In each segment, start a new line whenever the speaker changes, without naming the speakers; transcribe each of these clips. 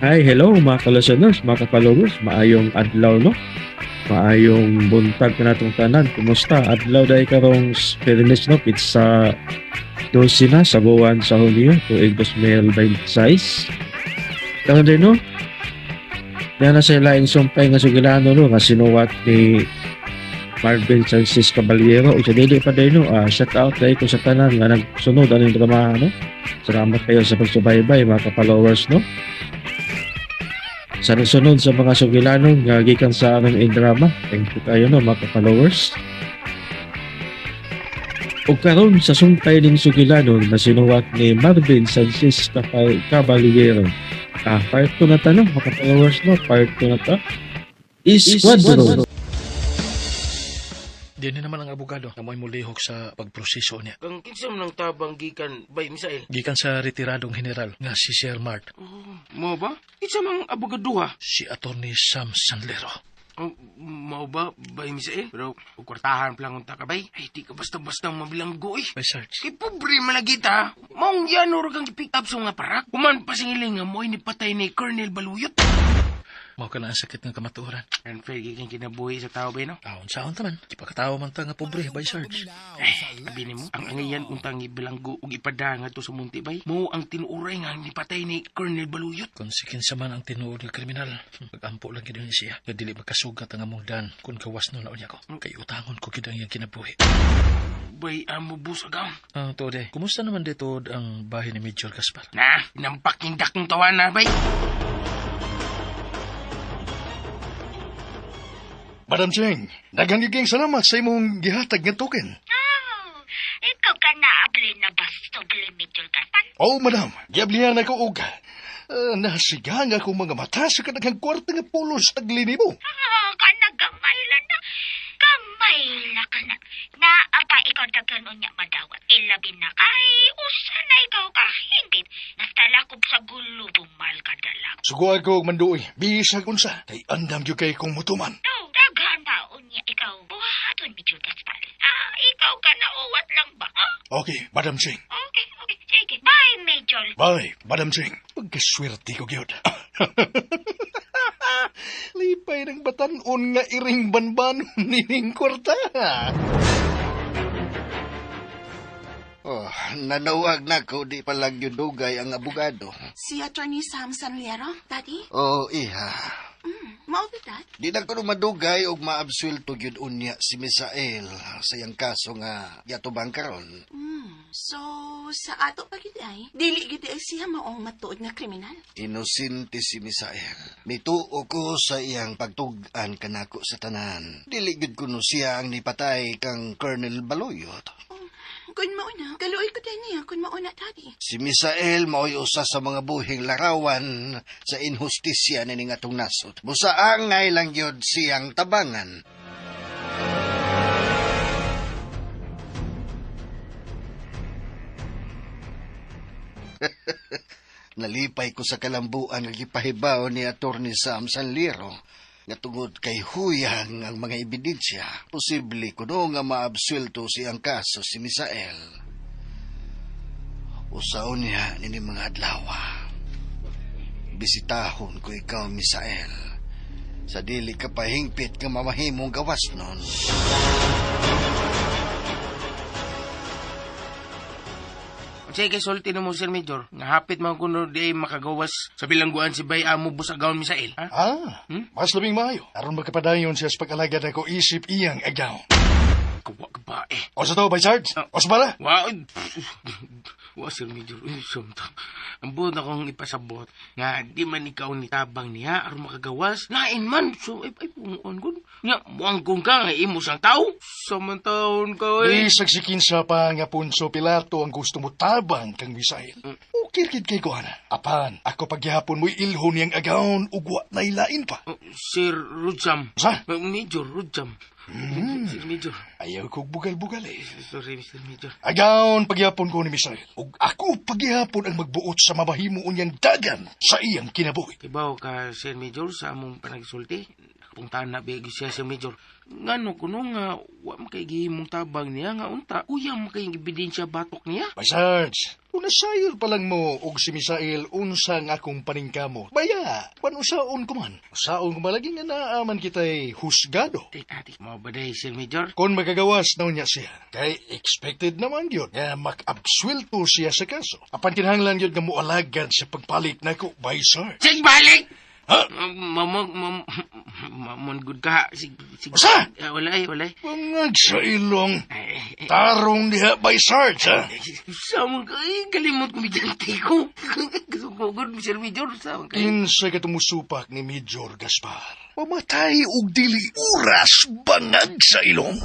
Hi, hello mga ka-listeners, mga ka-followers, maayong adlaw no. Maayong buntag ka natong tanan. Kumusta? Adlaw dahil karong Spanish no, pizza 12 na sa buwan sa Hulyo, tuig 2026. Karon din no, na sa laing sumpay nga sugilano no, nga sinuwat ni Marvin Francis Caballero. O sa dili pa din no, shout out dahil ko sa tanan nga nagsunod aning drama no. Salamat kayo sa pagsubaybay mga ka-followers no. Sa nasunod sa mga sugilanon nga gikan sa aming drama. Thank you kayo no mga followers. O karon sa sumpay ning sugilanon na sinuwat ni Marvin Sanchez Caballero. Part 2 na ta no mga followers no. Part 2 na ta. Isquadron.
Di na naman ang abogado na may mulihok sa pagproseso niya.
Kang kinsam ng tabang gikan bay Misael.
Gikan sa retiradong general nga si Sir Mart,
Mo ba? Isa mang abogaduha.
si Attorney Sam Sanlero.
Mao ba bay Misael? Pero kwartahan pa lang unta ka bay. Ay di ka basta-basta mabilanggo eh.
By Sarge,
Kay pobre man lagi ta. Maong yan oro kang pick up sa nga parak. Kuman pasingiling nga mo ni patay ni Colonel Baluyot.
mao ka na ang sakit ng kamatuoran.
Unfair gikan kinabuhi sa tao bay no?
Taon saon taman, ipakatawa man ta nga pobre, By Sarge.
Abini mo, ang angayan untang ibilanggo ug ipada nga to sa munti bay. Mo ang tinuuray nga ni patay ni Colonel Baluyot.
Kung si kinsa man ang tinuod nga kriminal, mag-ampo lang gid siya. Nga dili magkasugat ang among dan kung gawas no na unya ko. Kay utangon ko gid ang iyang kinabuhi.
Bay amo busagaw.
Tode, kumusta naman dito ang bahay ni Major Gaspar?
Na, inampaking dakong tawana bay.
Madam Cheng, nagangiging salamat sa imong gihatag nga token.
Ikaw ka naabli na basto bili Major Gaspar.
Oh, madam, giablihan ako og nasigang ako mga mata sa kadaghang kwarta nga pulos taglini mo.
Ka nagamay lang na. Gamay lang ka na. Naapa ikaw dagan unya madawat. Ilabi na kay usa na ikaw kahingit. Nastalakop sa gulo bumal ka dalag.
Sugo ako og manduoy, bisag unsa, kay andam gyud kay kong mutuman.
No, daghan na unya ikaw. Buhaton Major Gaspar. Ikaw ka na uwat lang ba?
Okay, Madam Cheng.
Okay. Sige. Bye, Major.
Bye, Madam Cheng. Pagkaswerte ko gyud. Lipay ng batanon nga iring banban nining kwarta.
Oh, nanawag na ko di palang yun dugay ang abogado.
Si Attorney Sam Sanliero, Daddy?
Oh, iha.
Mao ba, Dad?
Di na ko madugay og maabsuelto gyud unya si Misael sa iyang kaso nga yatubang karon.
So, sa ato pa gid ay, dili gid ay siya maong matuod nga kriminal.
Inosente si Misael. Mituo ko sa iyang pagtug-an kanako sa tanan. Dili gyud kuno siya ang nipatay kang Colonel Baluyot.
Kung mauna, kaluoy ko din niya kung mauna, Daddy.
Si Misael maoy usa sa mga buhing larawan sa inhustisya nining atong nasod. Busaangay lang gyud siyang tabangan. Nalipay ko sa kalambuan nga gipahibaw ni Attorney Sam Sanlero nga tungod kay huyang ang mga ebidensya, posible kuno nga maabsuelto siyang kaso si Misael. Usaon niya nini mga adlawa. Bisitahon ko ikaw, Misael. Sa dili ka pahingpit nga mamahimong gawas nun.
Sige, sulti na mo, Sir Major. Nga hapit mga kuno di ay makagawas sa bilangguan si Bay Amo busagaon Misael, ha?
Mas labing maayo. Aron magkapadayon siya sa pag-alagad ako isip iyang agaw.
Kawa ka ba eh?
O sa to, by Sarge? O sa bala?
Wa, Sir Major. Sumtang. Ang buod akong ipasabot nga di man ikaw ni tabang niya aron makagawas. Lain man. So, ay pumuon ko. Nga, muangkong ka nga imo sang tao. Samantaon ka eh.
Sagsikin sa pa nga Punso Pilato ang gusto mo tabang kang Misael. Ukir-kid kay ko, Apan, ako pagyapon mo'y ilhon niyang agaon ugwa na ilain pa.
Sir Rujam.
Sa?
Major Rujam. Sir Major.
Ayaw kong bugal-bugal eh.
Sorry, Mr. Major.
Agaon pagyapon ko ni Misael. Ug ako pagyapon ang magbuot sa mamahimo unyang dagan sa iyang kinabuhi.
Kibaw ka, Sir Major, sa among panagsulti. Punta na bigay siya sa Major. Ngano kuno nga, wa makagihimong tabang niya nga unta. Uyang makayong ebidensya batok niya.
Bay Sarge, kung nasayol pa lang mo og si Misael unsa nga akong paningkamot. Baya, panusaon ko man. Usaon ko malagi nga naaman kita'y husgado.
Ati, mo ba day, Sir Major?
Kung magagawas na niya siya, kay expected naman yun nga mag-abswelto siya sa kaso. Apan kinahanglan yun nga mualagad sa pagpalit na ko, Bay Sarge.
Sige, balik!
Ha?
Mamon good ka. Sige.
Usa?
Walay.
Pangag sa ilong. Tarong diha, Bay Sarge, ha?
Samang ka, kalimot ko midyante ko. Gusto ko, Sir Major, samang ka.
Kinsa ka tumusupak ni Major Gaspar. Mamatay og dili oras bangag sa ilong.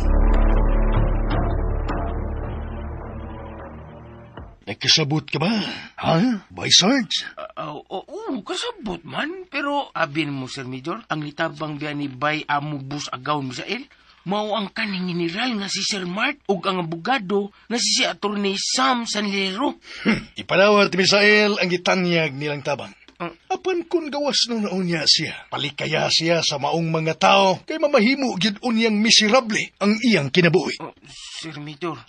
Nagkasabot ka ba? Ha? Bay Sarge?
Oo, kasabot man. Pero, abin mo, Sir Major, ang nitabang biya ni Bay Amubus Agaw Misael, mao ang kaning general nga si Sir Mart ug ang abogado nga si Attorney Sam Sanlero.
Ipanawat ni Misael ang gitanyag nilang tabang. Apan kun gawas no naon niya siya, palikaya siya sa maong mga tao, kay mamahimo gyud unyang miserable ang iyang kinabuhi.
Sir Major.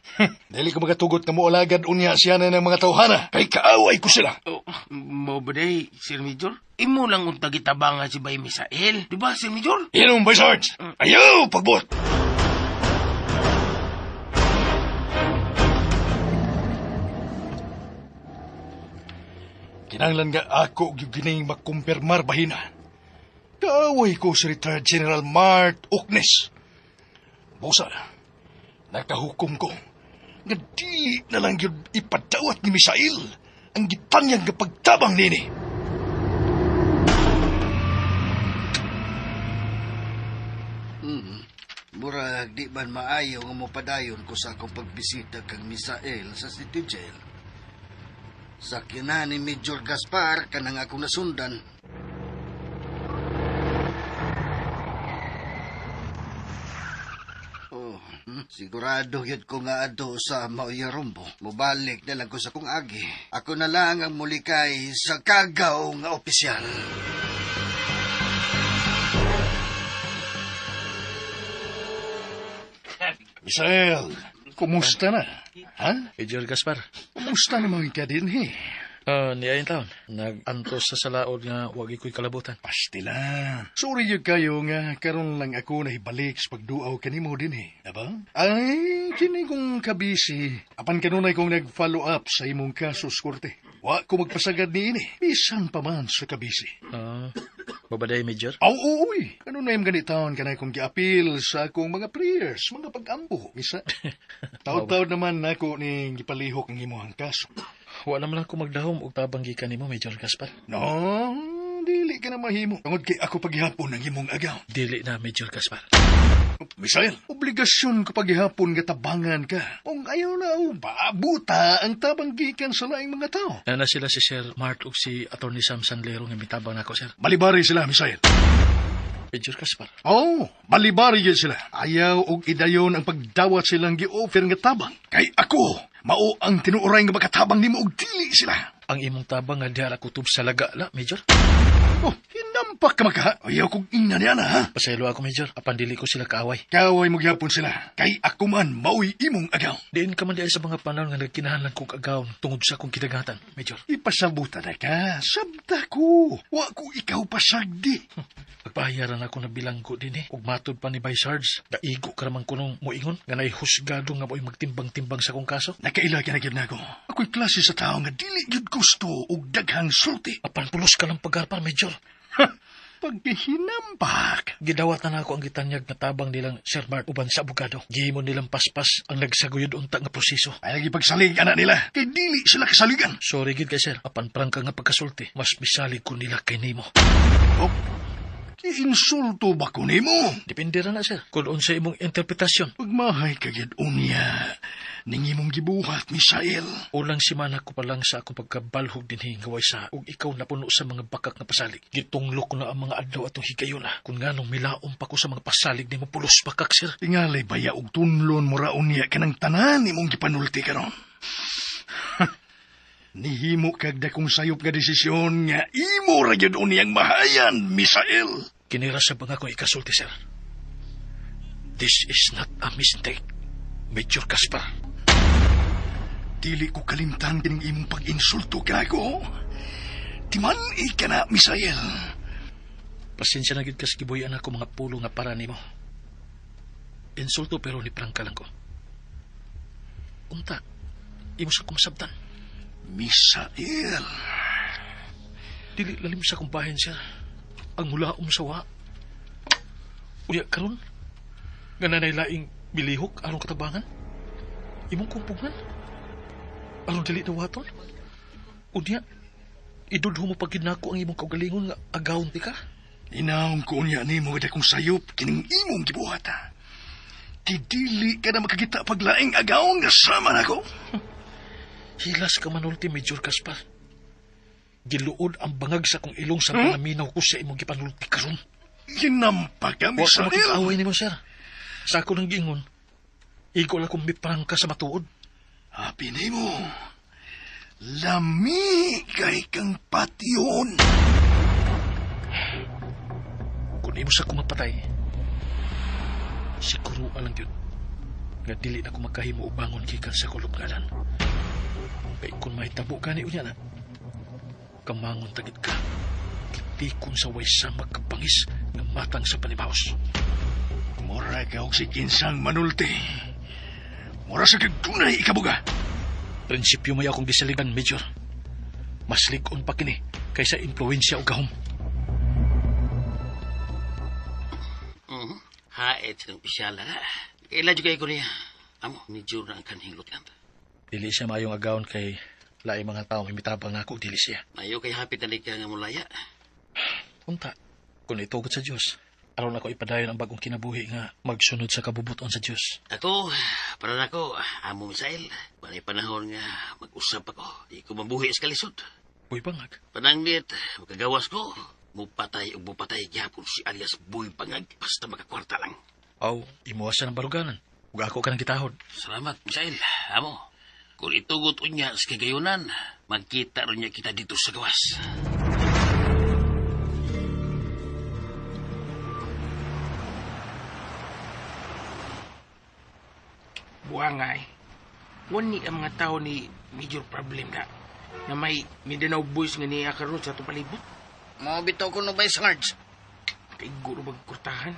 Dili ko magatugot nga moalagad unya siya na ng mga tawhana, kay kaaway ko sila.
Mo ba day, Sir Major? Imo lang unta gitabangan si Bay Misael, di ba, Sir Major?
Inom, Bay Sarge? Ayaw, pagbot! Kinanglan nga ako yung gining makumpirmar bahina. Kaaway ko si retired General Mart Oknes. Busa, nakahukom ko nga di na lang yun ipadawat ni Misael ang gitanyang nga pagtabang nini.
Murag di man maayo nga mopadayon ko sa akong pagbisita kang Misael sa City Jail. Sa kina ni Major Gaspar kanang akong nasundan. Sigurado yun ko nga ado sa Mauyarumbo. Mubalik na lang ko sa kong agi. Ako na lang ang mulikay sa kagaw nga opisyal.
Misael, kumusta na? Ha?
Major Gaspar,
Kumusta naman ka din, he?
niyayin taon. Nag-antos sa salaod nga wagi ko'y kalabutan.
Pastila. Sorry yun kayo nga karon lang ako nahibalik sa pagduaw kanimo din, he. Aba? Ay, kini kong kabisi. Apan kanunay kong nag-follow up sa imong kaso sa korte. Wa ko magpasagad ni ini. Bisan pa man sa kabisi.
Babaday, Major?
Uy. Ano na yung ganitaon ka na kong giapil sa akong mga prayers, mga pag-ambo, misa. Taod-taod naman ako ni gipalihok ang imuhang kaso.
Wala man lang ko magdahom og tabang gikan nimo, Major Gaspar.
No, dili ka na mahimo. Tungod kay ako paghihapon ng imong agaw.
Dili na, Major Gaspar.
Misael, obligasyon ko paghihapon nga tabangan ka. Kung ayaw na baabuta ang tabang gikan sa laing mga tao.
Na sila si Sir Mart ug si Attorney Sam Sanlero nga mitabang nako, sir.
Balibari sila, Misael.
Major Gaspar.
Balibari yun sila. Ayaw og idayon ang pagdawat silang gi-offer nga tabang. Kay ako, mao ang tinuoray nga makatabang nimo og dili sila.
Ang imong tabang nga diara kutob sa laga la, Major.
Hinampak ka maka. Ayaw kong ina niya na, ha?
Pasaylo ako, Major. Apan dili ko sila kaaway.
Kaway mo gyapon sila. Kay ako man maoy imong agaw.
Diin ka man di ay sa mga panahon nga nagkinahanlan kong agaw tungod sa akong kidagatan, Major.
Ipasabuta na ka. Sabda ko. Wa ko ikaw pasagdi.
Pagpahayaran ako na bilanggo din ug matod pa ni Bay Sarge. Daigo ka naman kunong muingon nga naihusgado nga mo'y magtimbang-timbang sa kong kaso.
Nakaila ka na gyud nako. Ako'y klase sa tao nga dili gyud gusto og daghang sulti.
Apan pulos ka lang paggarpan, Major.
Paghinampak.
Gidawat na ako ang gitanyag na tabang nilang Sir Mart uban sa abogado. Gihimo nilang paspas ang nagsaguyod unta nga proseso.
Ay nagipagsalig ana nila. Kay dili sila kasaligan.
Sorry gid kay sir. Apan prangka nga pagkasulti. Mas misalig ko nila kay nimo.
Insulto ba ko nimo?
Depende ra na sir. Kung unsa imong interpretasyon.
Pagmahay kagid unya. Ning imong gibuhat, Misael.
Ulang simana ko pa lang sa akong pagkabalhog dinhi nga waysa ug ikaw napuno sa mga bakak nga pasalig. Gitunglo ko na ang mga adlaw atong higayon na. Kung nganong milaom pa ko sa mga pasalig nimo pulos bakak sir.
Tingalay baya og tunlon mo ra unya kanang tanan imong gipanulti karon. Nihimo kag dakong sayop nga desisyon nga imo ra gyud unyang mahayan, Misael.
Kinira sa bang ako ikasulti, sir. This is not a mistake, Major Gaspar.
Dili ko kalimtan kining imong pag-insulto kago. Timan ka na, Misael.
Pasensya na gid kas gibuyan ako mga pulo nga para nimo. Insulto pero ni prangka lang ko. Unta, imo sa kumasabtan.
Misael.
Dili lalim sa kong bahin, sir. Ang mulaom sa wa. Uya karon nga nanay laing bilihok aron katabangan. Imong kumpungan. Aron dili na waton. Unya, idudho mo pagid nako ang imong kaugalingon nga agawon ti ka.
Inaong ko niya ni mo kung sayop kining imong gibuhata. Tidili ka na makakita paglaing agawon nga sama nako.
Hilas ka manulti, Major Gaspar. Giluod ang bangag sa kong ilong sa panaminaw ko sa imong gipanulti karon.
Ginampa ka,
Wa ko
Misael.
makikaway nimo, sir. Sa ako ng gingon, ikaw lang kong miprangka sa matuod.
Happy ni mo. Lami kay kang patyon.
Kung imo sa kumapatay, siguro alang yun. Nga dili na ko makahimo ubangon gikan sa kulubngalan. Kay kung may tabo ka ni unya na, kamangon tagit ka. Kitikon sa way sa magkapangis ng matang sa panibawos.
Mura ka og si Kinsang manulti. Mura sa kagdunay ikabuga.
Prinsipyo may akong gisaligan, Major. Mas ligon pa kini kaysa impluensya o gahom.
Haet ng pisyala. Kailan juga ko niya. Amo, ni Jur na ang kanhilot yan.
Dili siya mayong agawon kay laing mga tao imitabang na ako, dili siya.
Ayaw kay hapit na ka nga mulaya.
Unta, kung itugot sa Diyos, aron ako ipadayon ang bagong kinabuhi nga magsunod sa kabubuton sa Diyos.
Ako, para na ko, amo Misael. Panay panahon nga mag-usap ako. Di ko mabuhi sa kalisod.
Uy, bangag.
Panangnit, makagawas ko. Mupatay o mupatay gyapon si alias Boy Pangag. Basta makakwarta lang.
Aw, imuwas siya ng baruganan. Huwag ako ka ng gitahod.
Salamat, Misael. Amo, kung itugot unya sa kagayunan, magkita rin niya kita dito sa gawas. Buangay. Wani ang mga tao ni major problem na may Mindanao boys nga niya karon sa itong palibot.
Mo bitaw ko no ba, Sarge?
Kay guro magkurtahan.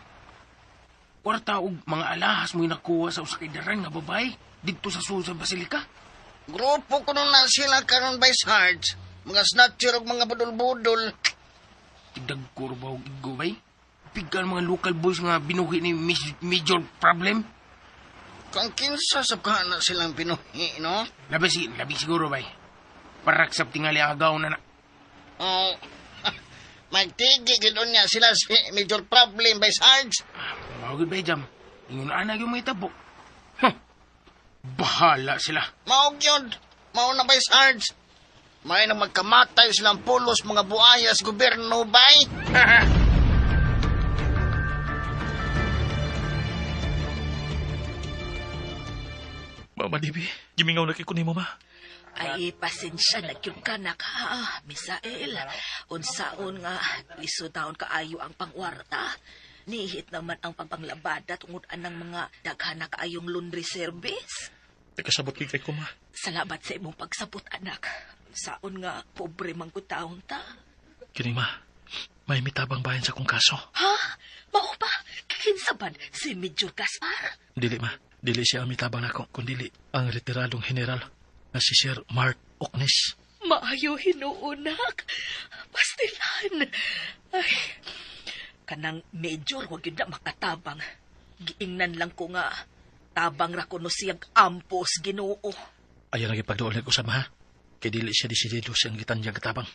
Kwarta og mga alahas mo'y nakuha sa usakaidaran nga babae dito sa Susan Basilika.
Grupo ko no na sila karon by Sarge. Mga snatcher ug mga budol-budol.
Tigdag guro ba og igubay? Pigan mga local boys nga binuhi ni major problem.
Kang kinsa sa na silang pinuhi, no?
Labi siguro bay. Parak sa tingali ang agaw na na.
Oh, magtigi gidon niya sila si Major Problem by Sarge.
Mawagod bay jam. Ingon na yung may tabo. Huh. Bahala sila.
Maog yun. Mauna by Sarge. May nang magkamatay silang pulos mga buaya sa gobyerno, bay.
Mama Dibi, gimingaw na kikunin mo, ma.
Ay, pasensya na yung kanak ha, Misael. Unsaon nga, liso taon kaayo ang pangwarta. Nihit naman ang pagpanglabada tungod anang mga daghan na kaayong laundry service.
Nagkasabot kay ko, ma.
Salamat sa imong pagsabot, anak. Saon nga, pobre man ko taon ta.
Kini, ma. May mitabang bayan sa kong kaso.
Ha? Mao ba? Kinsaban si Major Gaspar?
Dili, ma. Dili siya ang mitabang nako, kundili ang retiradong general na si Sir Mark Oknes.
Maayo hinuunak. Pastilan. Ay, kanang Major, wag yun na makatabang. Giingnan lang ko nga, tabang ra ko no siyang ampos Ginoo.
Ayaw nang ipagdoon ko sa ma. Kay dili siya disidido siyang gitanyang katabang.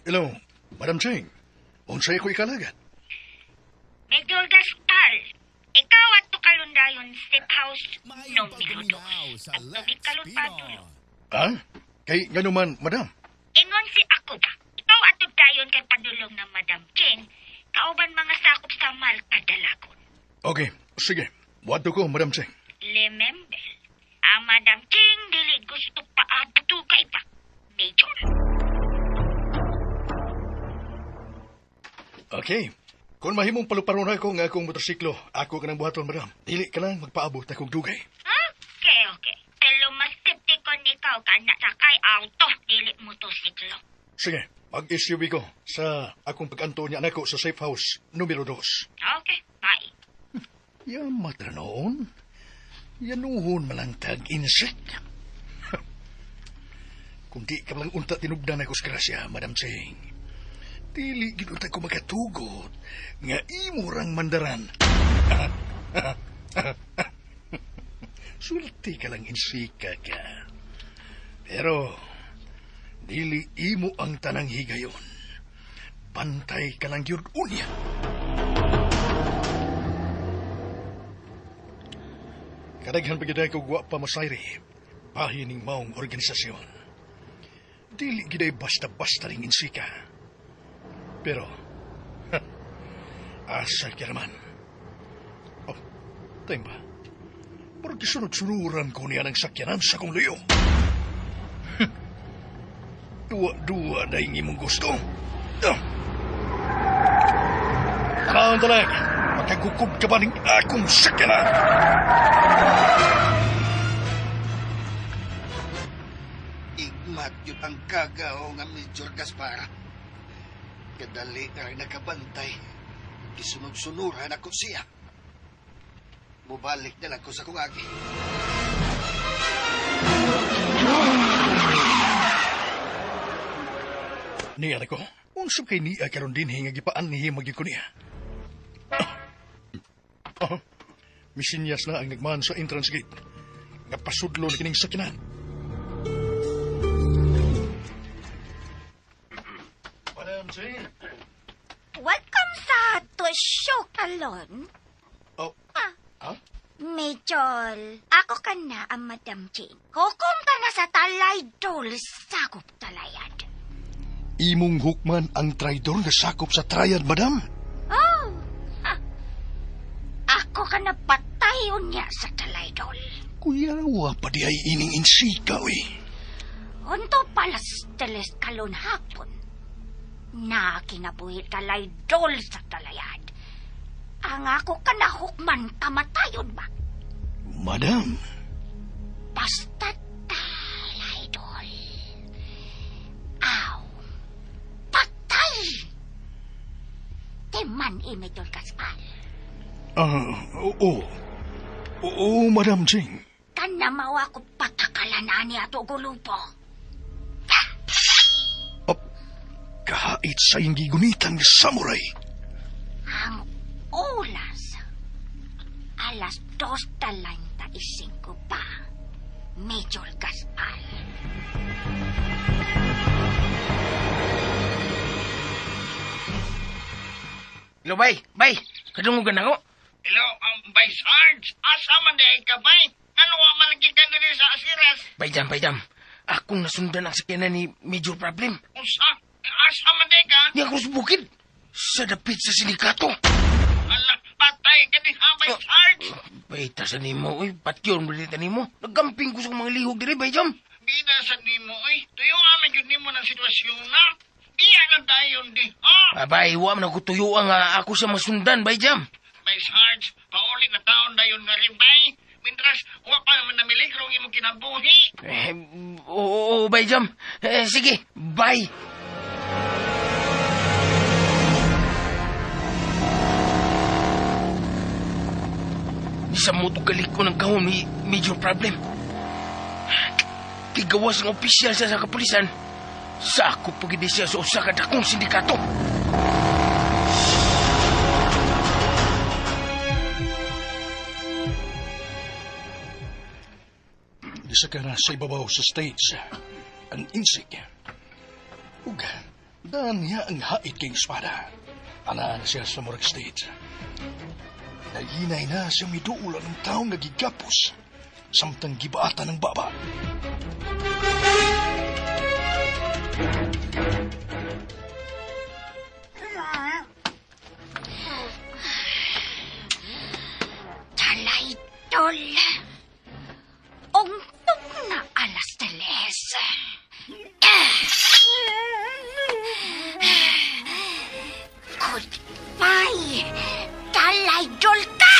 Hello, Madam Cheng. Unsay ko ikalagat?
Major Gaspar, ikaw at tukalundayon step house nung minuto. At tugikalun pa dulo.
Ha? Kay ngano man, Madam?
Ingon si ako ba? Ikaw at dayon kay padulong na Madam King, kauban mga sakop sa Malta Dalagon.
Okay, sige. Buwato ko, Madam Cheng.
Remember, ang Madam Ching dili gusto paabuto kay pa. Major.
Okay. Kung mahimong paluparon ako nga akong motorsiklo, ako ka ng buhaton, madam. Dili ka lang magpaabot akong dugay.
Okay. Pero mas tiptikon ikaw ka na sakay auto, dili motosiklo.
Sige, mag-SUV ko sa akong pag-anto niya nako sa safe house, numero 2.
Okay, bye.
Yan matranoon. Yanuhon malang tag-insect. Kung di ka lang unta tinugdan ako sa grasya, Madam Cheng. Dili ginunta ko makatugot nga imurang mandaran. Sulti ka lang insika ka. Pero, dili imo ang tanang higayon. Pantay ka lang yun unya. Kadaghan pagiday ko guwa pa masayri. Pahining maong organisasyon. Dili giday basta-basta ring insika. Pero, asa ka naman. Oh, tayo ba? Porque sunod-sunuran ko niya ng sakyanan sa kong luyo. Dua-dua na yung imong gusto. Tanawan talag, magkagukod ka ba ng akong sakyanan?
Igmat yun ang kagaw nga Major Gaspar. Kadali ay nakabantay. Kisunod-sunuran ako siya. Mubalik na lang ko sa kong agi.
Niya ko, unsa kay niya karon din hingagipaan niya maging ko niya. Misinyas na ang nagman sa entrance gate. Napasudlo na kining sakyanan. Madam Jane.
Welcome sa Tusyo Kalon.
Oh, ha?
Major, ako ka na ang Madam Ching. Hukom ka na sa talay dol sakop talayad.
Imong hukman ang traidor nga sakop sa triad, madam?
Oh, ako ka na patayon niya sa talay dol.
Kuyawa pa di ay ining insika, we.
Unto palas teles kalon hapon. Na kinabuhi talay dol sa talayad. Ang ako ka na hukman kamatayon ba?
Madam,
Basta talay dol. Aw, patay! Timan imidol Gaspar.
oo. Oo, Madam Jing.
Kan na mawa ko patakalan ani ato gulupo.
Kahit sa hindi gunitan ng samurai.
Ang oras. Alas 2:35 pa. Major Gaspar.
Hello, bay. Kadungugan ako.
Hello, Bay Sarge. Asa man day ka, bay? Ano wa malagi ka diri sa asiras?
Bay jam. Akong nasundan ang sakyanan ni Major Problem.
Usa? Asa man day ka?
Di ako sa bukid. Sa dapit sa sindikato.
Ala, patay ka din ha, Bay Sarge.
Baita sa nimo, oy. Patyon mo dito nimo. Nagamping ko sa mga lihog diri, bay jam.
Bida sa nimo, oy. Tuyo amin yun nimo ng sitwasyon na. Iya na dayon di, ha?
Abay, wa man ako tuyo nga ako sa masundan, bay jam.
Bay Sarge, paulit na taon dayon nga rin, bay. Mintras, wa pa naman na miligro ang imong kinabuhi.
Oo, bay jam. Sige, bye. Sa motogalik ko ng kahon ni Major Problem. Tigawas ng opisyal sa kapulisan. Sa ako pagidi siya sa usa ka dakong sindikato.
Isa ka na sa ibabaw sa stage. Ang insig. Uga, daan niya ang hait kay espada. Anaan siya sa murag stage. Naginay na siya miduulan ng taong nagigapos. Samtang gibaata ng baba.
Talay Idol. Ungtong na alas teles. Goodbye, Idol ka!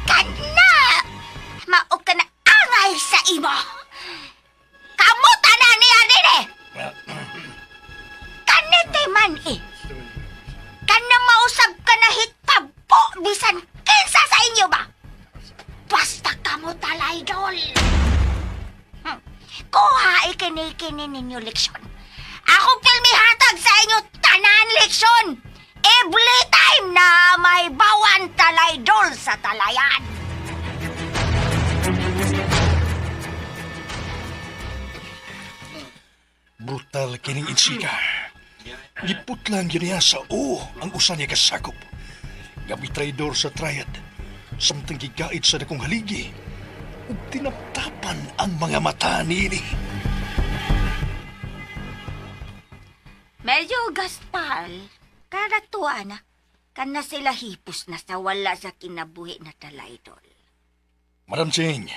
Kana! Mao ka na angay sa imo! Kamuta na niya din eh! Kanete man eh! Kana mausab ka na hitabo bisan kinsa sa inyo ba? Basta kamuta, Idol! Kuha ikini-kini ninyo leksyon. Ako pilmihatag sa inyo tanan leksyon! Every time na may bawan talaydol sa talayan!
Brutal kining insika. Giput lang yun niya sa ang usan niya kasakop. Gabi traidor sa triad. Samtang gigait sa dakong haligi. Ug tinaptapan ang mga mata nini.
Medyo gaspal, karatuwa na. Kana sila hipos na sa wala sa kinabuhi na talaydol.
Madam Ching,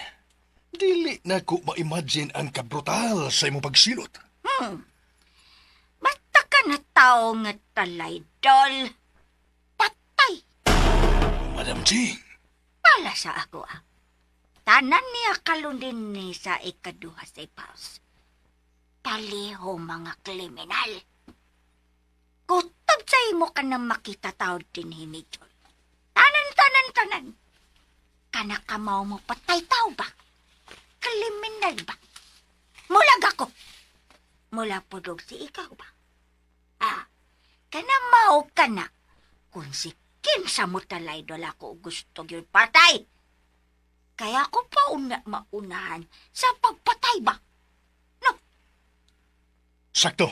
dili na ko ma-imagine ang kabrutal sa imong pagsilot.
Basta ka na tao nga talaydol. Patay!
Madam Ching,
Pala sa ako Tanan niya kalundin ni sa ikaduha sa ipaus. Paliho mga kriminal. Kutob sa imo ka na makita tao din hinidol. Tanan. Kana ka mau mo patay tao ba? Kriminal ba? Mulag ako. Mula podog si ikaw ba? Kana mau ka na. Kung si kinsa mo talaydol ako gusto yun patay. Kaya ako pa maunahan sa pagpatay ba? No?
sakto.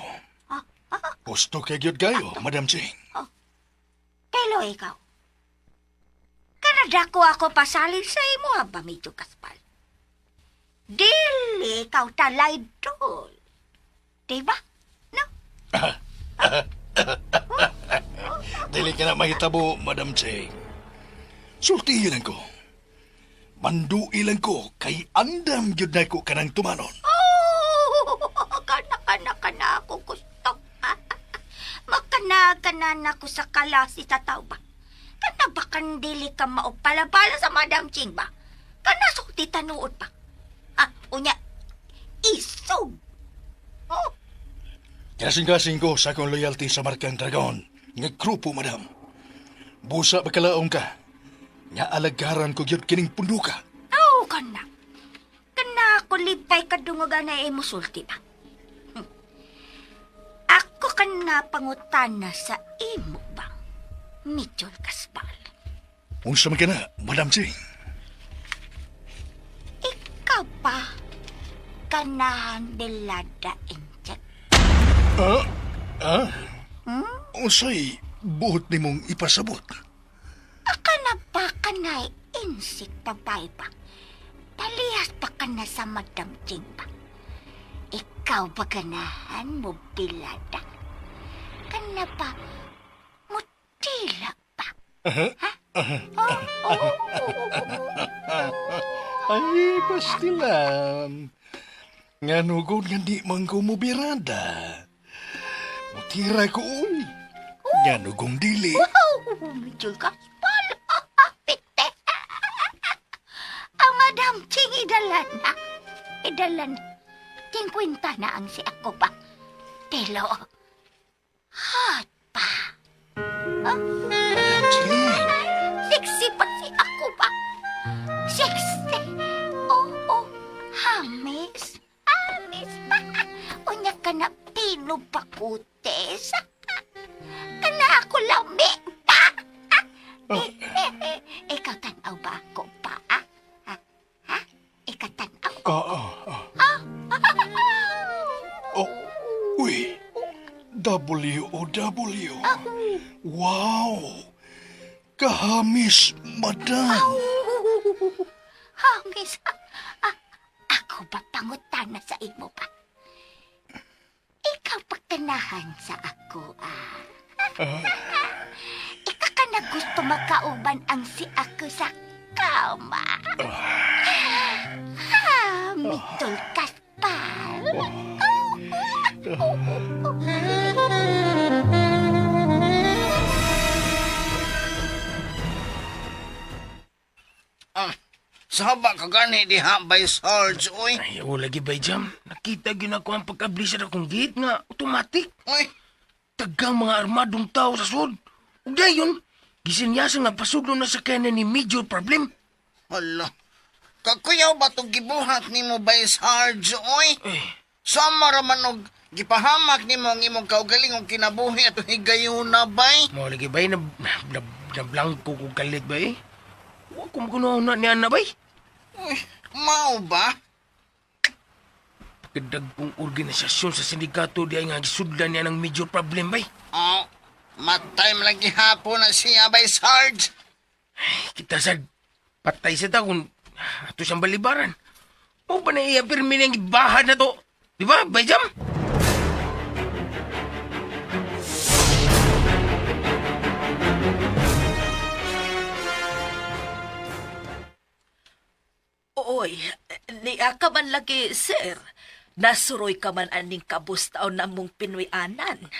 Gusto kay gyud kayo, Madam Ching.
Pero ikaw, kanada ko ako pasalin sa imo ba medyo kaspal? Dili ikaw talaydol. Diba? No?
Dili ka na mahitabo, Madam Ching. Sultihin ko. Manduilan ko kay andam gyud na ko kanang tumanon.
Kana ako gusto. Makana ko sa kalasi sa tao ba? Kana ba kandili ka maupala-pala sa Madam Ching ba? Kana sulti tanuod ba? Unya, isog.
Kasing-kasing ko sa akong loyalty sa Markang Dragon. Nga grupo, Madam. Busa bakalaong ka. Nga alagaran ko gyud kining punduka.
Kana. Kana ako lipay kadungogan na imo sulti ba? Ako kana pangutana sa imo ba? Mitchell Kaspal.
Unsa man ka na, Madam Ching?
Ikaw pa. Kanahan dilada injek.
Unsay buot nimong ipasabot?
Aka na ba kanay insik babay ba? Palihas pa ka na sa Madam Ching ba? Ikaw ba ganahan mo bilada? Kana ba mutila ba?
Ay, pastilan. Nga nugod nga di man ko mubirada. Mutira ko, uy. Nga nugong dili.
Medyo kaspal. Pite. Ang Madam Ching idalan na. Idalan. 50 na ang si ako ba? Telo. Hot pa.
Madam Ching.
Sexy pa si ako ba? Sexy. Oo. Hamis. Unya ka na pinupakutes. Kana ako lami pa. Ikaw tanaw ba ako pa? Ikaw tanaw.
Uy. W. Wow. Kahamis, Madam.
Hamis. Ako ba pangutana sa imo pa? Ikaw pa ganahan sa ako, Ika ka na gusto magkauban ang si ako sa kama. Mitol Kaspar.
Saba ka gani diha by Sarge, oy.
Ay, o lagi bay jam. Nakita gyud ako ang pagkabli sa akong gate nga automatic.
Oy,
Tagang mga armadong tao sa sud. Ug dayon, gisinyasan nga pasudlo na sa kanan ni major problem.
hala. Kakuyaw ba itong gibuhat ni mo by Sarge, oy?
Eh,
Sama raman og gipahamak ni mo ang imong kaugaling og kinabuhi at higayon na bay.
mo lagi bay na blanco ko kalit bay. Wa ko magunaw na niya na bay.
Uy, mao ba?
Kadag pong organisasyon sa sindikato di ay nga gisudlan niya ng major problem bay.
Oh, matay lang gihapon na siya by Sarge.
Kita sad patay sa taon ato siyang balibaran. O ba na i-apirmin ang ibahan na to? Di ba, Bayjam?
Oy, niya ka man lagi, sir. Nasuroy ka man aning kabustaw na mong pinuyanan.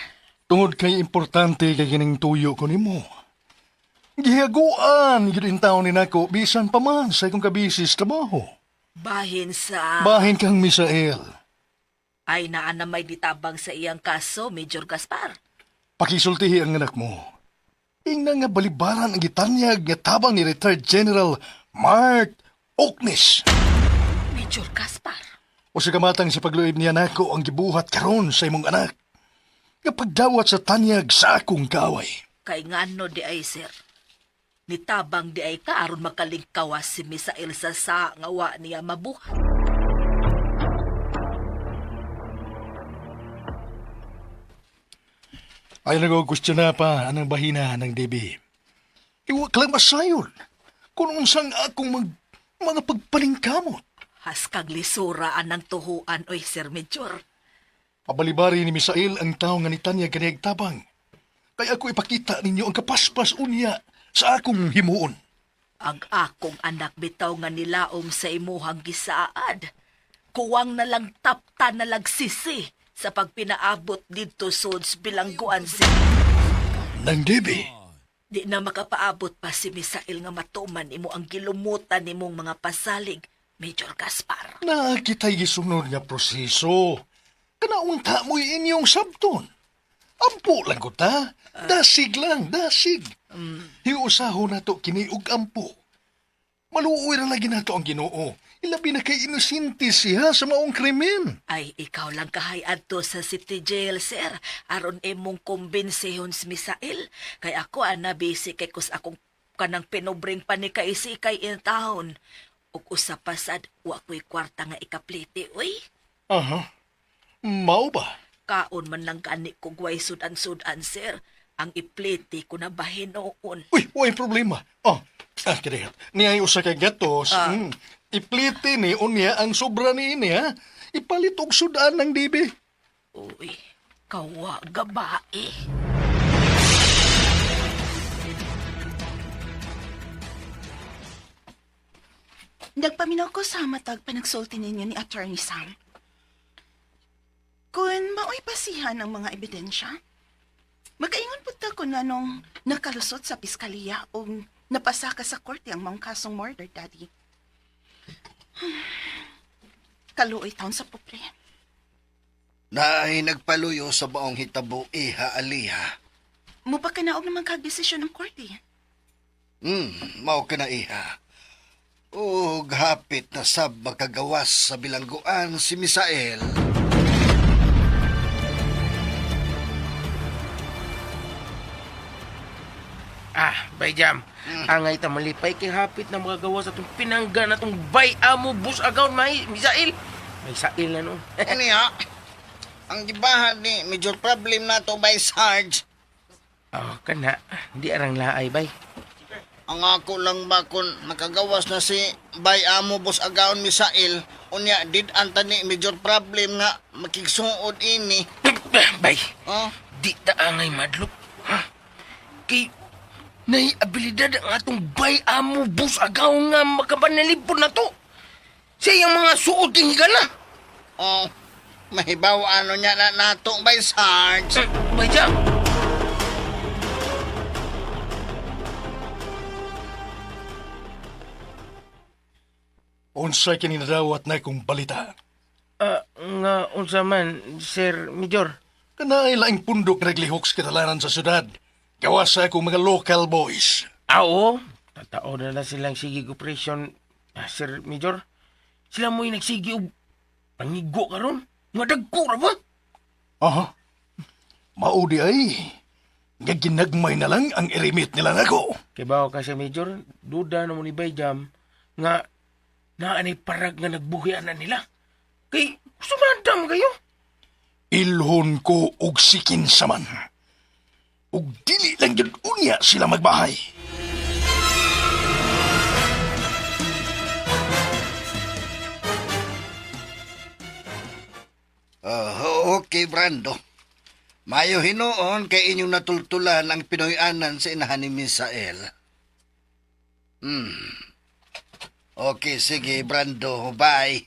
Tungod kay importante kay kining tuyo ko nimo. Gihaguan gyud in taon ni nako bisan pa man sa akong kabisis trabaho.
Bahin sa...
Bahin kang Misael.
Ay naan na may ditabang sa iyang kaso, Major Gaspar.
Pakisultihi ang anak mo. Ingna nga balibaran ang gitanyag nga tabang ni retired General Mark Oakness.
Major Gaspar?
O sa kamatang sa pagluib niya nako ang gibuhat karon sa imong anak. Nga pagdawat sa tanyag sa akong kaaway.
Kay ngano di ay, sir. Nitabang di ay ka aron makalingkawas si Misael sa ngawa niya mabuhat.
Ay nag-question na pa anang bahina ng DB. Iwa ka lang masayon. Kung unsang akong mga pagpalingkamot.
Haskag lisuraan ng tuhuan, oy, Sir Major.
Pabalibari ni Misael ang tao nga nitanya kaniyag tabang. Kaya ako ipakita ninyo ang kapaspas unya sa akong himuon.
Ang akong anak bitaw nga nilaom sa imuhang gisaad. Kuwang na lang tapta na lagsisi sa pagpinaabot dito suds bilangguan si...
Nang DB,
Di na makapaabot pa si Misael nga matuman imo ang gilumutan nimong mga pasalig, Major Gaspar.
nakitay gisunod nga proseso. Kanaunta mo'y inyong sabton. Ampo lang ko ta. Dasig lang, dasig. Hiusaho na to kiniug ampo. Maluoy ra lagi na to ang Ginoo. Ilabi na kay inusinti siya sa maong krimen.
Ay, ikaw lang kahayad to sa city jail, sir. Aron imong kumbensehon si Misael. Kay ako, busy kay kus akong kanang pinubring pa ni kaisi kay in town. Ug usapasad, wa ko'y kwarta nga ikapliti, uy.
Aha. Mao ba?
Kaon man lang gani kung way sudan-sudan, sir. Ang ipliti ko na bahin noon.
Uy, way problema. Kaya, niyay usa kay gatos. Ipliti ni unya ang sobra ni ini, ha? Ipalit og sudan ng DB.
Uy, kawa gabae.
Nagpaminaw ko sa matag panagsulti ninyo ni Attorney Sam. Kung mao'y pasihan ang mga ebidensya, magkaingon po ta kung anong nakalusot sa piskaliya o napasaka sa korte ang mga kasong murder, Daddy. Kaluoy taon sa pupre.
Na ay nagpaluyo sa baong hitabo, Iha Aliha.
Mo pa kanaog naman kag-desisyon ng korte.
Mao ka na, Iha. O hapit na sab makagawas sa bilangguan si Misael.
Bayjam. Angay ta malipay kay hapit na magagawa sa itong pinangga na itong bay amo bus agaw may Misael. Misael na no.
Niya, ang gibahan ni major problem na to by Sarge.
Kana. Hindi arang laay bay.
Ang ako lang ba kung nakagawas na si Bay Amo Boss Agaon Misael, unya did antani major problem nga makigsuod ini.
Bay,
Oh,
di taangay madlok. Ha? Kay, nay abilidad ang atong bay amo bus agaw nga makapanalipod na to. Sa iyang mga suod din higala.
oh, mahibaw ano niya na nato by Sarge.
Bay jam.
Unsay kini nadawat na kong balita.
Nga unsa man, Sir Major.
Kanay laing pundok naglihok sa katalanan sa syudad. Gawas sa akong mga local boys.
Oo, tatao na silang sigig operation, Sir Major. Sila mo'y nagsigi og pangigo karon. Nga dagko ra ba?
Aha. Maudi ay. Nga ginagmay na lang ang irimit nila nako.
Kay bawa ka sa Major, duda na mo ni Bayjam nga naanay parag nga nagbuhian na nila. Kay sumadam kayo.
Ilhon ko og sikin saman. Og dili lang yun unya sila magbahay.
Okay, Brando. Mayo hinoon kay inyong natultulan ang Pinoy-anan sa inahan ni Misael. Okay, sige, Brando. Bye.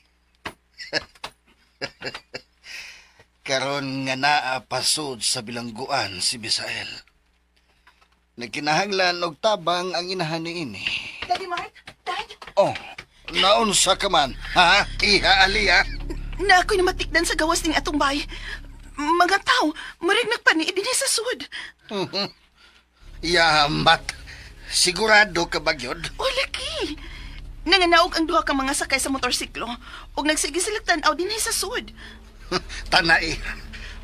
Karon nga naapasod sa bilangguan si Misael. Nagkinahanglan og tabang ang inahan ni ini.
Daddy Mark? Dad?
Oh, naunsa ka man, ha? Iha, Aliyah?
Na ako'y namatikdan sa gawas ning atong bay. Mga tao, marig nagpani din sa sud.
Yamat. Sigurado ka ba yun?
O, laki. Nanganaog ang duha ka mga sakay sa motorsiklo ug nagsige sila tan-aw din sa sud.
Tanay.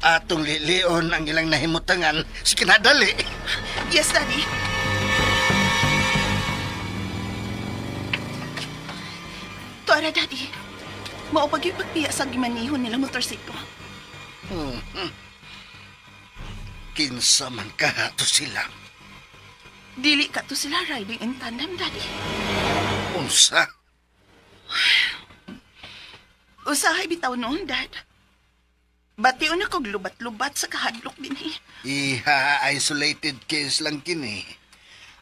Atong lilion ang ilang nahimutangan sa kinadali.
Yes, Daddy. Tuara, Daddy. Maupag yung pagpiya sa gimanihon nila motorsiklo.
Kinsa man ka to sila.
Dili ka to sila riding in tandem, Daddy.
Unsa?
Usahay bitaw noon, Dad. Bation na kog lubat-lubat sa kahadlok din eh.
Iha, isolated case lang kini.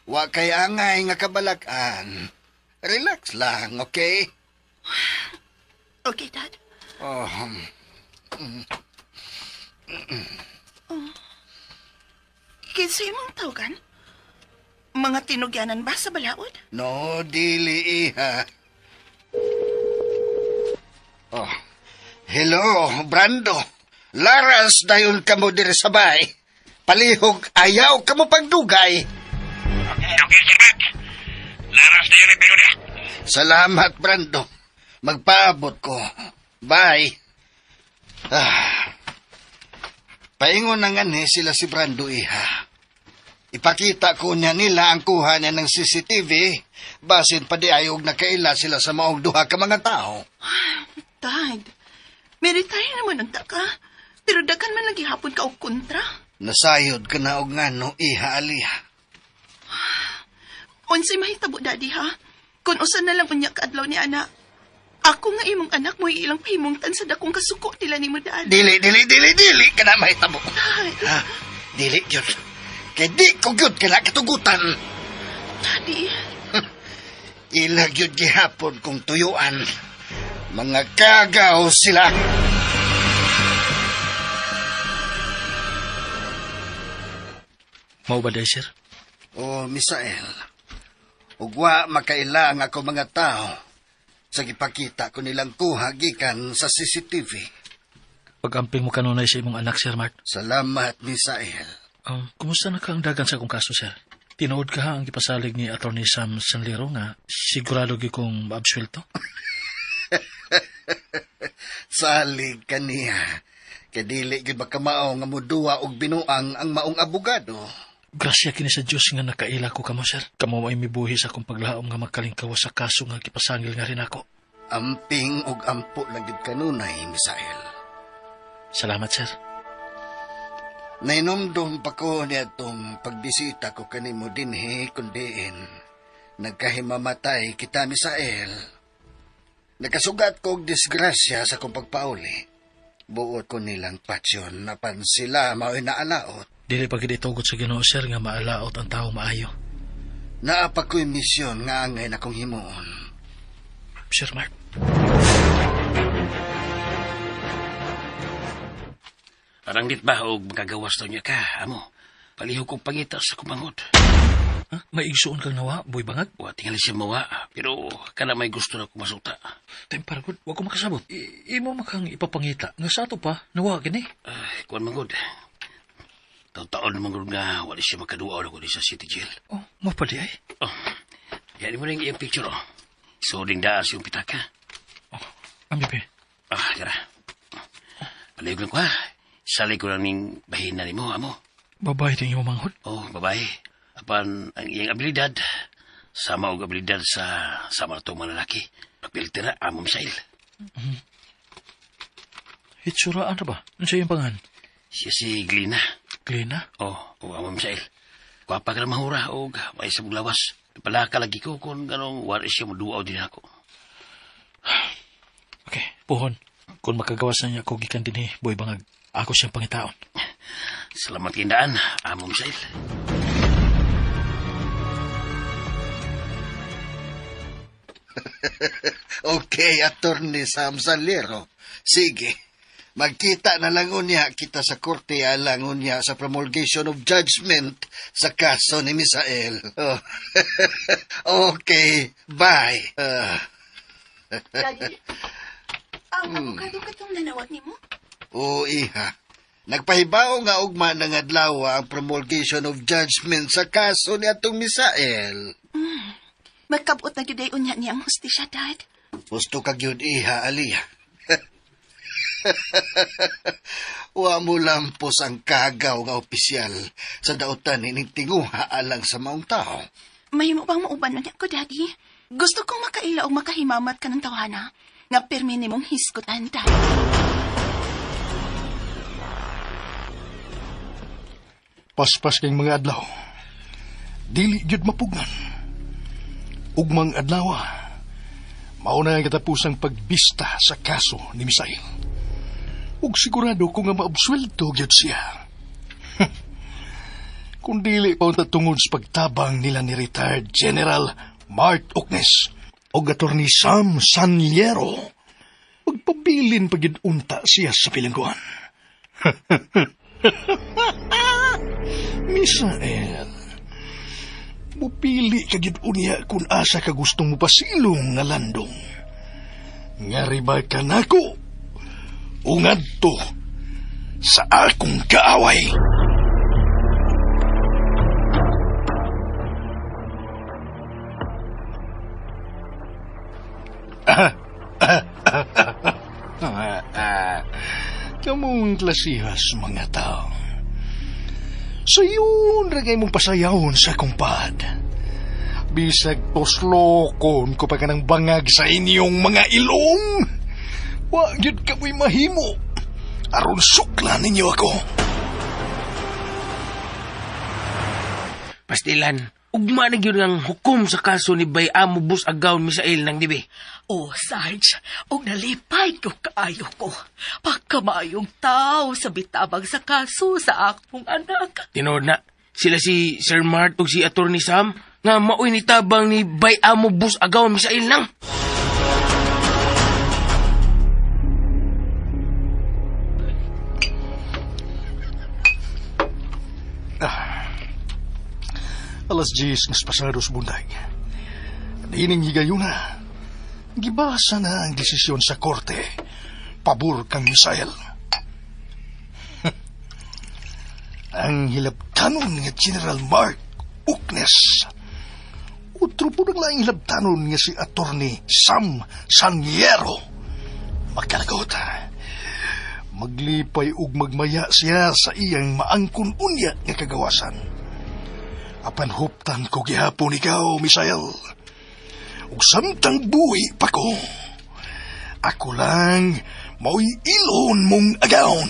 Wa kay angay nga kabalakan. Relax lang, okay?
Okay, Dad.
Oh,
Kinsa imong tawagan? Mga tinugyanan ba sa balaod?
no, dili iha. Oh, hello, Brando. Laras dayon kamo diri sa bay. Palihog ayaw kamo pagdugay.
Okay, Sir Matt. Laras na yun ang pero na.
Salamat, Brando. Magpaabot ko. Bye. Paingon na nga ni sila si Brando, iha. Ipakita ko niya nila ang kuha niya ng CCTV basin pa di ayog na kaila sila sa maong duha ka mga tao.
Dad, may retire naman ang taka. Pero dagan man lagi hapon ka og kontra.
Nasayod ka na og ngano, iha Aliyah.
Unsay mahitabo, Daddy, ha? Kung usan na lang unya kaadlaw ni ana. Ako nga imong anak mo ilang pahimungtan sa dakong kasuko nila ni mo, Dad.
Dili ka na mahitabo.
Dad,
Ha? Dili yun. Kaya di ko yun ka na katugutan.
Daddy.
Ilag yun gihapon kong tuyuan. Mga kagaw sila.
Mao ba day, sir?
O, Misael, ugwa makailang ako mga tao sa gipakita ko nilang kuha gikan sa CCTV.
Pag-amping mo kanunay sa imong anak, Sir Mart.
Salamat, Misael.
Kumusta na ka ang dagan sa akong kaso, sir? Tinuod ka ha ang ipasalig ni Atty. Sam Sanliro nga sigurado gi kong maabsuelto?
Salig kaniya. Kadili gid ba kamao nga muduwa og binuang ang maong abogado.
Grasya kini sa Diyos nga nakaila ko kamo, sir. Kamo ay mibuhi sa akong paglaom nga magkalingkawa sa kaso nga gipasangil nga rin ako.
Amping og ampo lang gid kanunay, Misael.
Salamat, sir.
Nainomdom pa ko niya itong pagbisita ko kanimo dinhi kundiin. Nagkahimamatay kita, Misael. Nakasugat ko og disgrasya sa kong pagpauli. Buot ko nilang patsyon na pan sila mao'y naalaot.
Dili pa gid tugot sa Ginoo sir nga maalaot ang tao maayo.
Naapa ko'y misyon nga angay na kong himuon.
Sir Mark.
Aranggit ba o magagawas daw niya ka, amo? Palihog kong pangita sa kumangod.
Ha? May igsuon kang nawa, boy bangag?
Wa tingali siya mawa, pero kana may gusto na kumasuta.
Temparagod, wag ko makasabot. Imo makang ipapangita. Nga sa ato pa, nawa gini.
Kuan mangod. Taon-taon mangod nga wala siya makaduaw na kundi sa city jail.
Oh, mapali ay.
Oh, yan mo rin iyang picture, oh. So, ring daas yung pitaka.
Ambi pe.
Gara. Palihog lang ko, ha? Sali ko lang ning bahina ni mo, amo.
Babae din yung manghod.
Oh, babae. Apan ang iyang abilidad, sama og abilidad sa sama itong mga lalaki. Pagpiltira, amo misail.
Hitsuraan na ba? Ano siya yung pangan?
Siya si Glina.
Glina?
Oh, amo misail. Kwapa ka na mahura o may sa lawas. Palaka lagi ko kung ganong waris siya maduaw din ako.
Okay, puhon. Kung makagawas na niya ako gikan din boy bangag, ako siyang pangitaon.
Salamat kindaan, amo misail.
Okay, Attorney Sam Sanliero. Sige. Magkita na lang unya kita sa korte alang unya sa promulgation of judgment sa kaso ni Misael. Oh. Okay, bye.
Daddy, ang abogado ka itong nanawag ni mo?
Oo, iha. Nagpahibaw nga ugma ng adlaw ang promulgation of judgment sa kaso ni atong Misael.
Magkabot na gyuday unya niya ang hustisya, Dad.
Gusto ka gyud iha, Aliyah. Wa mo lampos ang kagaw nga opisyal sa dautan ni tinguha alang sa maong tao.
May mo bang mauban na niya ko, Daddy? Gusto kong makaila o makahimamat ka ng tawana nga permi ni mong hiskutan, Dad.
Paspas kayong mga adlaw. Dili jud mapugnan. Ugmang adlaw, mauna ang katapusang pagbista sa kaso ni Misael. Ug sigurado ko nga maabsuelto gyud siya. Kung dili pa unta tungod sa pagtabang nila ni retired General Mart Oknes o Attorney Sam Sanliero, magpabilin pa gyud unta siya sa pilangguan. Misael, mupili ka gyud unya kung asa ka gustong mo pasilong nga landong. Ngari ba ka nako? Ungad to sa akong kaaway. Kamong klasihas mga tao. Sa yun, ragay mong pasayawon sa kumpad. Bisag poslokon ko pa ka ng bangag sa inyong mga ilong. Wa yun ka mo'y mahimo. Aron sukla ninyo ako.
Pastilan, ugma na gyud ang hukom sa kaso ni Bay Amo Bus Agawn Misael ng dibi.
Oh, Sarge, og nalipay ko kaayo ko. Pagkamayong tao sa bitabang sa kaso sa akong anak.
Tinood na, sila si Sir Mart ug si Attorney Sam nga maoy ni tabang ni Bay Amo Bus Agawn Misael nang.
Alas 10 nas pasados bunday. Dining higayon na. Gibasa na ang desisyon sa korte. Pabor kang Misael. Ang hilabtanon nga General Mark Oknes. Utro po nang laing hilabtanon nga si Attorney Sam Sanliero. Magkalagot. Maglipay ug magmaya siya sa iyang maangkon unya nga kagawasan. Apan huptan ko gihapon ikaw, Misael. Ug samtang buhi pa ko, ako lang mao'y ilon mong agaon.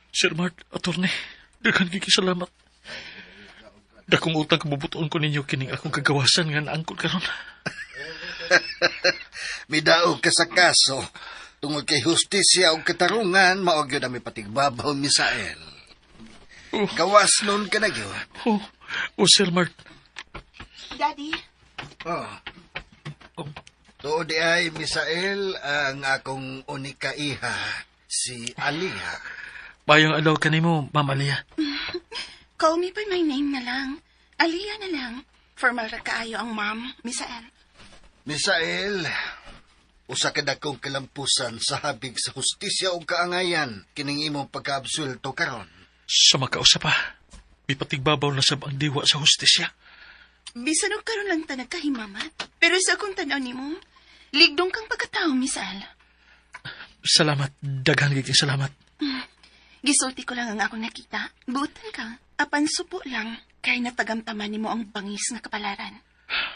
Sir Mart, attorney, daghan kiki salamat. Dakong utang kabubuton ko ninyo kining akong kagawasan nga naangkot karon.
Midaog ka sa kaso. Tungod kay hustisya o katarungan, maog yun ang patigbabaw, Misael.
Oh,
Gawas nun ka na yun.
Sir Mart.
Daddy,
Oh. Tuod ay, Misael, ang akong unika iha, si Alia.
Bayang alaw ka nimo, Ma'am Alia.
call me by my name na lang. Aliyah na lang. Formal ra kaayo ang ma'am, Misael.
Misael, usa ka dakong kalampusan sa habig sa hustisya o kaangayan kining imong pagkaabsulto karon.
Sa makausa pa, may patigbabaw na sab ang diwa sa hustisya.
Bisan og karon lang ta nagkahimamat. Pero sa akong tanaw nimo, ligdong kang pagkatao, Misael.
Salamat, daghang giging salamat.
Gisulti ko lang ang akong nakita. Buotan ka. Apan supo lang. Kaya natagamtaman nimo ang bangis nga kapalaran.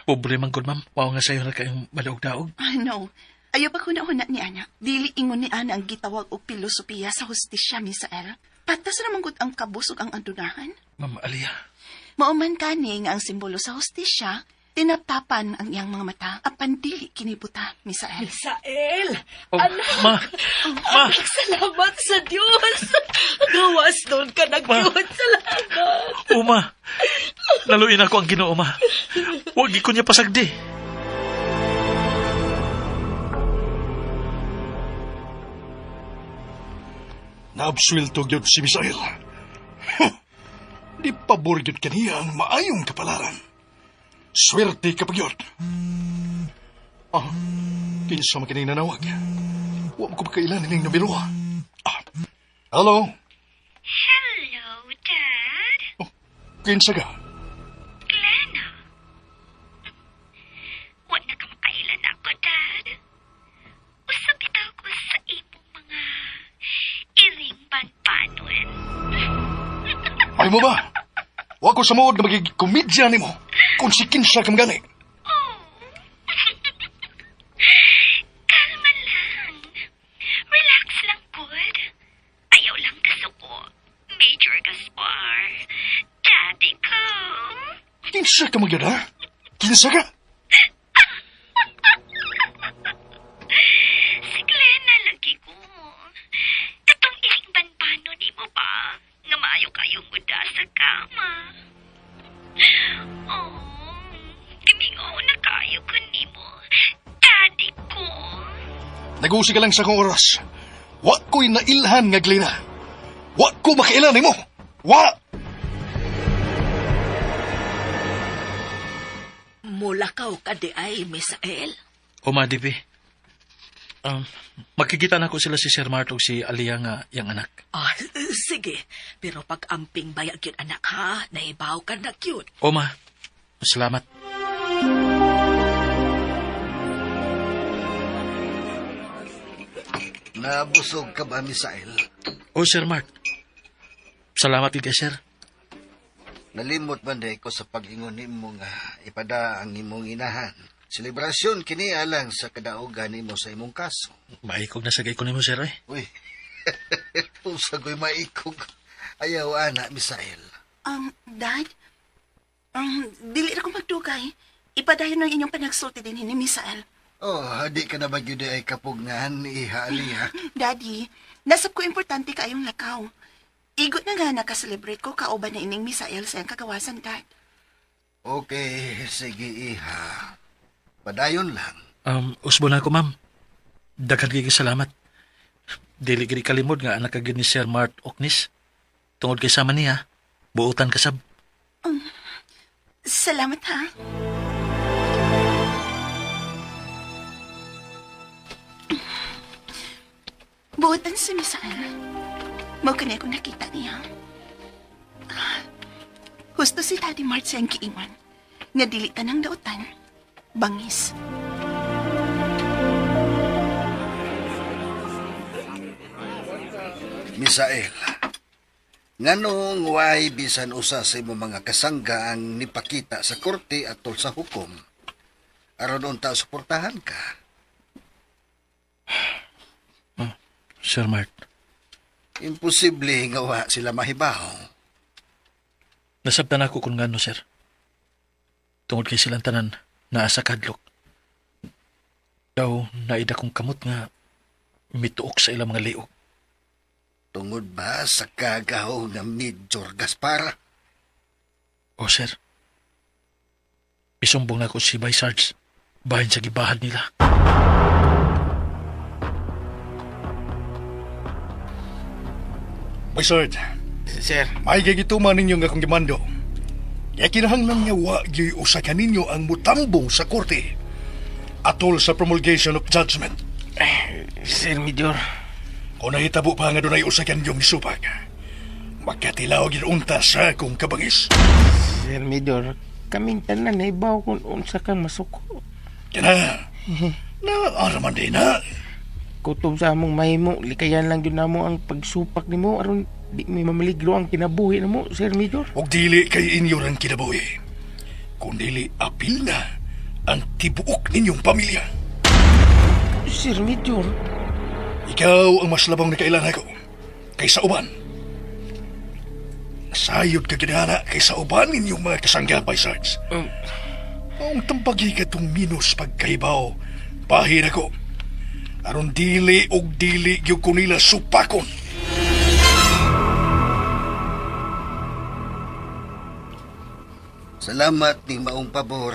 Pobre man gud, ma'am. Pao nga sayo na kayong madaog-daog.
No. Ayaw pa hunahuna ni Ana. Dili ingon ni Ana ang gitawag og pilosopiya sa hustisya, Misael. Patas naman gud ang kabusog ang adunahan.
Ma'am Alia.
Mauman kani nga ang simbolo sa hustisya, tinaptapan ang iyang mga mata, apan dili kinibuta, Misael.
Misael!
Oh,
Anak!
Ma! Ma!
Salamat sa Diyos! Gawas doon ka na, Diyos! Salamat!
Uma! Laluin ako ang Ginoo, ma. Huwag ko niya pasagdi.
Naabswelto gyud si Misael. Di pabor gyud kaniya ang maayong kapalaran. Swerte ka pa gyud. Kinsa man kining nanawag. Wa mo ko makailan ning numero. Hello?
Hello, Dad.
Kinsa ka?
Glenna. Wa na ka makailan ako, Dad. Usap bitaw ko sa imong mga iring banbanon.
Ay mo ba? Wa ko sa mood nga magiging komedya nimo. Kung si kinsa kang gani.
Oh. Kalma lang. Relax lang, good. Ayaw lang kasuko. Major Gaspar. Daddy ko.
Kinsa ka magyud ha? Kinsa ka?
Si Glenna lagi ko. Katong iring banbano ni mo ba? Nga maayo kayong muda sa kama. Oh, timingaw na kayo ko ni mo. Daddy ko.
Nagusi ka lang sa kong oras. Wa ko'y nailhan nga Glena. Wa ko makailan nimo. Wa!
Mulakaw ka di ay, Misael.
Uma, Dibi. Magkikita na ko sila si Sir Mart o si Alia nga yang anak.
Sige. Pero pag amping bayag yun, anak, ha? Naibaw ka na yun.
Uma, salamat.
Nabusog ka ba, Misael?
O, Sir Mart. Salamat kay Sir.
Nalimot man day ko sa pag-ingon nimo nga ipada ang imong inahan. Selebrasyon kini alang sa kadaugan nimo sa imong kaso.
Maikog na sagay ko nimo, Sir, eh.
Uy, usagoy maikog. Ayaw, ana, Misael.
Dad? Dili ra ko magdugay. Ipadayon ng inyong panagsulti din ni Misael.
Oh, di ka na ba yun ay kapugngan ni Iha Alia?
Daddy, nasab ko importante kayong lakaw. Igot na nga nakaselebrate ko kauban na ining Misael sa iyang kagawasan, Dad.
Okay, sige, Iha. Padayon lang.
Usbo na ako, ma'am. Daghan kay salamat. Dili giri kalimod nga anak kagid ni Sir Mart Oknis. Tungod kay sama niya, buutan kasab.
Salamat, ha? Buotan si Misael. Mau ka na kung nakita niya. Husto si Daddy Mart siyang kiingon. Nga dilitan ng dautan. Bangis.
Misael, nganong way bisan usa sa imong mga kasangga ang nipakita sa korte atol sa hukom? Aron unta suportahan ka.
Sir Mart.
Imposible nga wa sila mahibaw.
Nasabtan ako kung ngano, sir. Tungod kay silang tanan naa sa kadlok. Daw naida kong kamot nga mituok sa ilang mga liog.
Tungod ba sa kagaw ng Major Gaspar?
O, sir. Isumbong na ko si Vice Sarge bahin sa gibahan nila.
By Sarge,
Sir,
may gagituman ninyo nga akong gimando. Kaya kinahanglan nga wa gyud usakan ninyo ang mutambong sa korte atol sa promulgation of judgment.
Sir Major.
Kung nahitabo pa nga doon ay usakan yung nisupag, magkatilaw gyud unta sa akong kabangis.
Sir Major, kaming tanan na ibaw kung unsa kang masuko.
Kaya na araman din na.
Kutob sa among mahimo, likayan lang yun namo ang pagsupak nimo aron di may mamaligro ang kinabuhi namo, Sir Major.
Og dili kay inyo ran kinabuhi. Kung dili apil na ang tibuok ninyong pamilya.
Sir Major,
Ikaw ang mas labang na kailangan ko kaysa uban. Sayod ka ginana kaysa uban ninyong mga kasanggapay, Sarge. Ang tampagi ka itong minus pagkaibaw, bahin ako. Aron dili og dili gyud ko nila supakon.
Salamat ning maong pabor.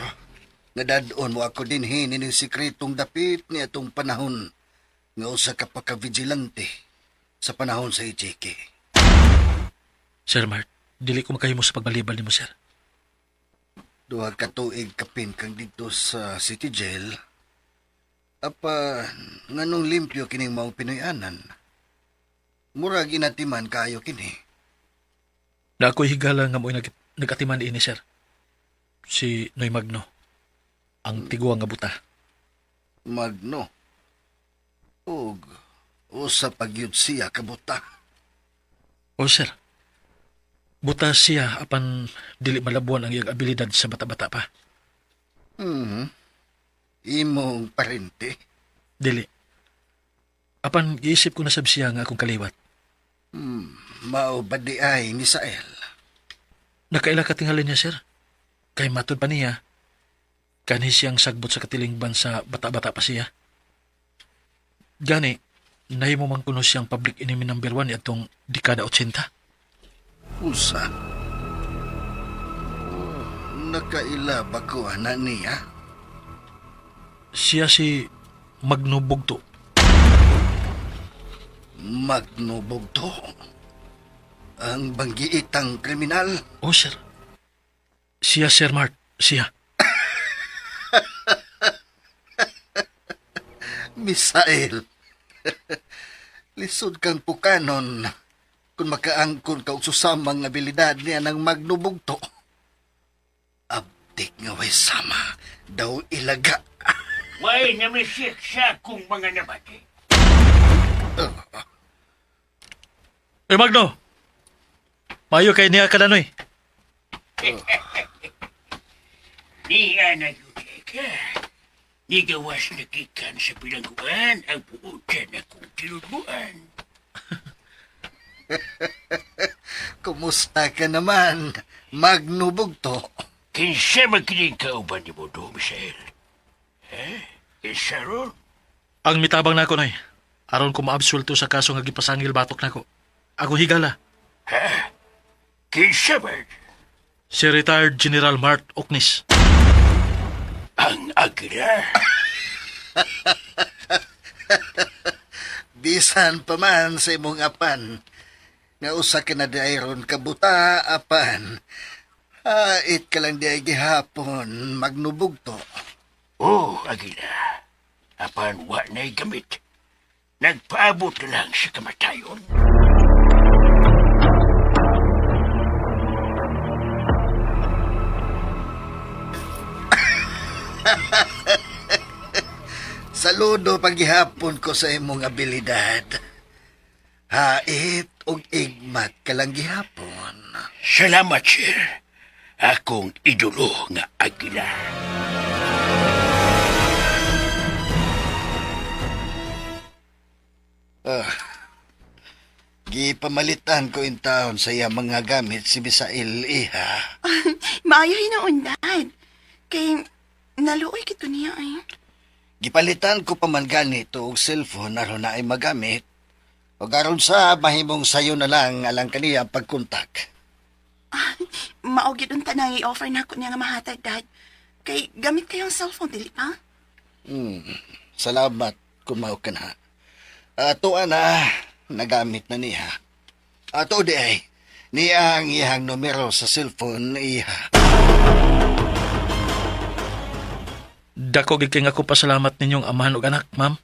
Nga dadon mo ako dinhin ining sikretong dapit ni atong panahon nga usa ka pagka-vigilante sa panahon sa HK.
Sir Mart, dili ko makahimo sa pagbalibal nimo, sir.
Duha ka tuig kapin kang dito sa City Jail. Apa, nganong limpyo kining maong Pinoyanan? Murag inatiman kayo kini.
Na ako'y higala nga mo'y nagatiman ini, sir. Si Noy Magno, ang tiguang nga buta.
Magno. Og, usa pagyud siya kabuta.
O, sir. Buta siya apan dili malabuan ang iyang abilidad sa bata-bata pa.
Imong parente.
Dili. Apan giisip ko na sab siya nga akong kaliwat.
Mao ba di ay ni Sael?
Nakaila katingali niya, sir. Kay matod pa niya, kanhi siyang sagbot sa katilingban sa bata-bata pa siya. Gani, nahimo man kuno siyang public enemy number 1 atong dekada 80.
Usa. Nakaila ba ko na niya?
Siya si Magno Bugto.
Magno Bugto? Ang banggiitang kriminal?
Oh, sir. Siya, Sir Mart. Siya.
Misael. Lisod kang pukanon kung makaangkon ka og susamang abilidad niya ng Magno Bugto. Abdik nga way sama daw ilaga.
Way namisik sa akong mga nabati.
Eh, Magno! Mayo kay niya kadanoy.
Niya na yun ka. Nigawas na kikan sa bilangguan ang puutan akong tinuluan.
Kumusta ka naman, Magno Bugto?
Kinsa magkinig kauban ni mo do, Misael? Kinsa ron?
Ang mitabang nako noy. Aron ko maabsulto sa kaso nga gipasangil batok nako. Ako higala.
Kinsa ba?
Si retired General Mart Oknis.
Ang agila.
Bisan pa man sa imong apan, nga usa ka na dayron kabuta apan. Hait ka lang di ay gihapon, Magno Bugto.
Oh, agila. Apan wa na'y gamit. Nagpaabot na lang sa kamatayon.
Saludo paghihapon ko sa imong abilidad. Hait og igmat ka lang gihapon.
Salamat, sir. Akong idolo nga agila.
Gipamalitan ko in taon sa iya mga gamit si Misael, iha.
Maayo hinaundan. Kay naluoy kito niya ay.
Gipalitan ko pa man ganito og cellphone aron na ay magamit. O garon sa mahimong sayo na lang alang kaniya pagkontak.
Maugid unta nang i-offer na ko niya nga mahatag, Dad. Kay gamit kayong cellphone, dili pa?
Salamat kung mao ka na. Ato na, nagamit na niya. Ato di ay, niya ang iyang numero sa cellphone, iha.
Dako gid kay nga ako pasalamat ninyong amahan ug anak, ma'am.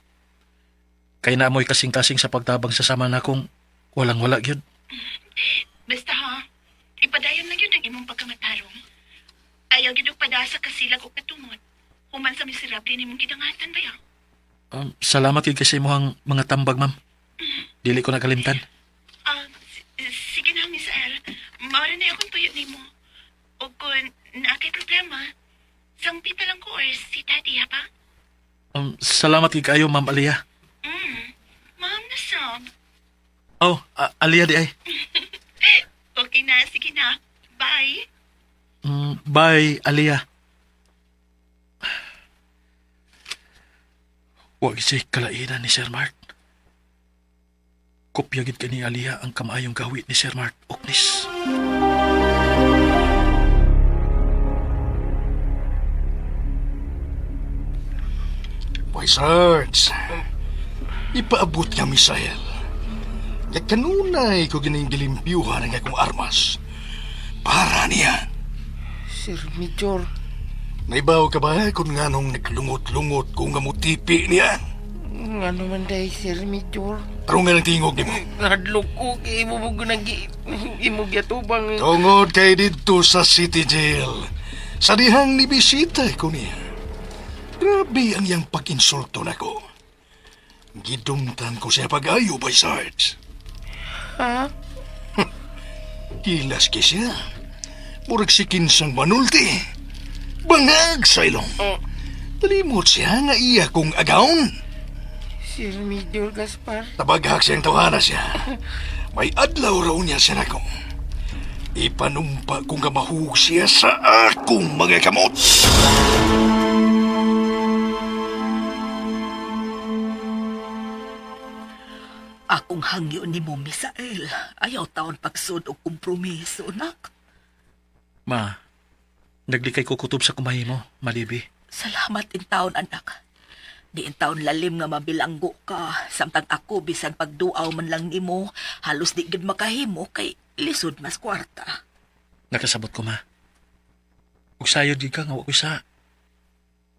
Kay naamoy kasing-kasing sa pagtabang sa sama na kong walang-wala gyud.
Basta ha, ipadayon na yun ang imong pagkamatarong. Ayaw gid og padasa ka silag o katumot. Human sa miserable ni mong gidangatan ba ya?
Salamat gid kasi mohang mga tambag, ma'am. Dili ko nakalimtan.
Sige na, Miss El. Maura na akong tuyo ni mo. O kung naakay problema, sangpita lang ko or si Daddy, ha pa?
Salamat gid kayo, Ma'am Alia.
Ma'am na sab.
Oh, Alia di ay.
Okay na, sige na. Bye.
Bye, Alia. Huwag siya kalainan ni Sir Mark. Kopya gid kani Alia ang kamayong gawit ni Sir Mark Oknis.
Boy Sarge, ipaabot ka, Misael. Nga kanunay ko gining gilimpyuhan ang akong armas. Para niya.
Sir Major,
Naibaw ka ba kung nga nung naglungot-lungot kung nga mutipi niya?
nga naman dahi, Sir Major.
Tarong nga ng tingog ni mo.
Nahadlok ko kay imo mo imo gyatubang.
Tungod kay dito sa City Jail. Sa dihang nibisita ko niya. Grabe ang iyang pag-insulto na ko. Gidumtan ko siya pag-ayo, Boy Sarge.
Ha?
Kilas ki siya. Murag si kinsang manulti. Bangag sa ilong. Talimot siya nga iya kong agaon.
Sir Major Gaspar.
Tabaghak siyang tawhana siya. May adlaw raw niya siya nako. Ipanumpa kung gamahug siya sa akong mga kamot.
Akong hangyo ni mo, Misael. Ayaw taon pagsud og kompromiso, nak.
Ma, naglikay ko kutob sa kumahi mo, Malibi.
Salamat in taon, anak. Di in taon lalim nga mabilanggo ka. Samtang ako, bisan pagduaw man lang nimo, halos di gid makahimo kay lisod mas kwarta.
Nakasabot ko, ma. Ug sayod di ka nga wa ko sa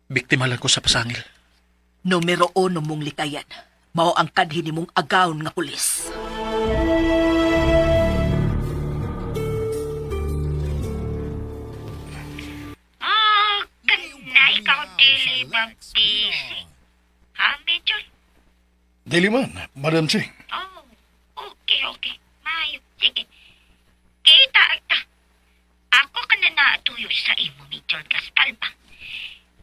biktima lang ko sa pasangil.
Numero 1 mong likayan. Mao ang kadhi nimong agawon nga pulis.
Kana ikaw dili mabisi. Ha, Major?
Dili man, Madam Ching.
Oh, okay. Mayo, sige. Kita. Ako ka na natuyo sa imo, Major Gaspar ba?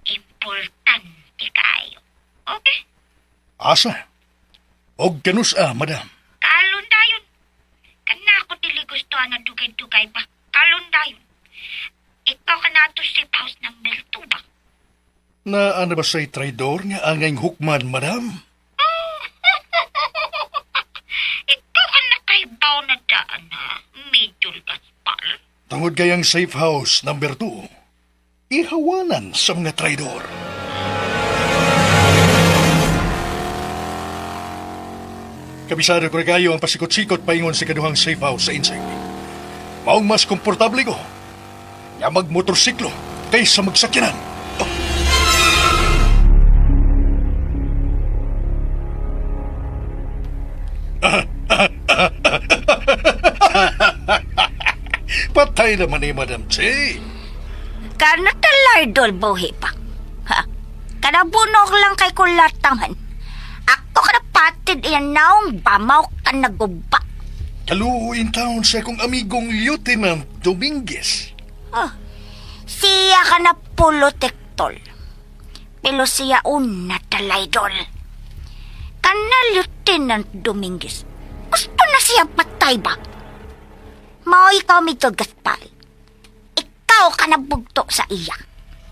Importante kayo. Okay?
Asa? Og kanus Madam.
Kalon dayon. Kana ako dili gustuhan na dugay-dugay ba? Kalon dayon. Ikaw ka na to safe house ng Milto ba?
Na ano ba sa'y traidor nga angay hukman, Madam?
Ikaw ka na kaibaw na daan ha, Major Gaspar.
Tungod kayang safe house number 2, ihawanan sa mga traidor. Kabisado ko na kayo ang pasikot-sikot paingon sa kaduhang safe house sa insect. Maong mas komportable ko nga magmotorsiklo kaysa magsakyanan. Patay naman ni Madam J.
Kana talardol buhi pa. Ha? Kana bunok lang kay kulataman. Ako kada patid iyan naong bamaw ka naguba.
Kaluuin taon sa akong amigong Lieutenant Dominguez.
Siya ka na pulotektol. Pero siya una talaydol. Kana Lieutenant Dominguez. Gusto na siya patay ba? Mao ikaw medyo gaspal. Ikaw ka nabugto sa iya.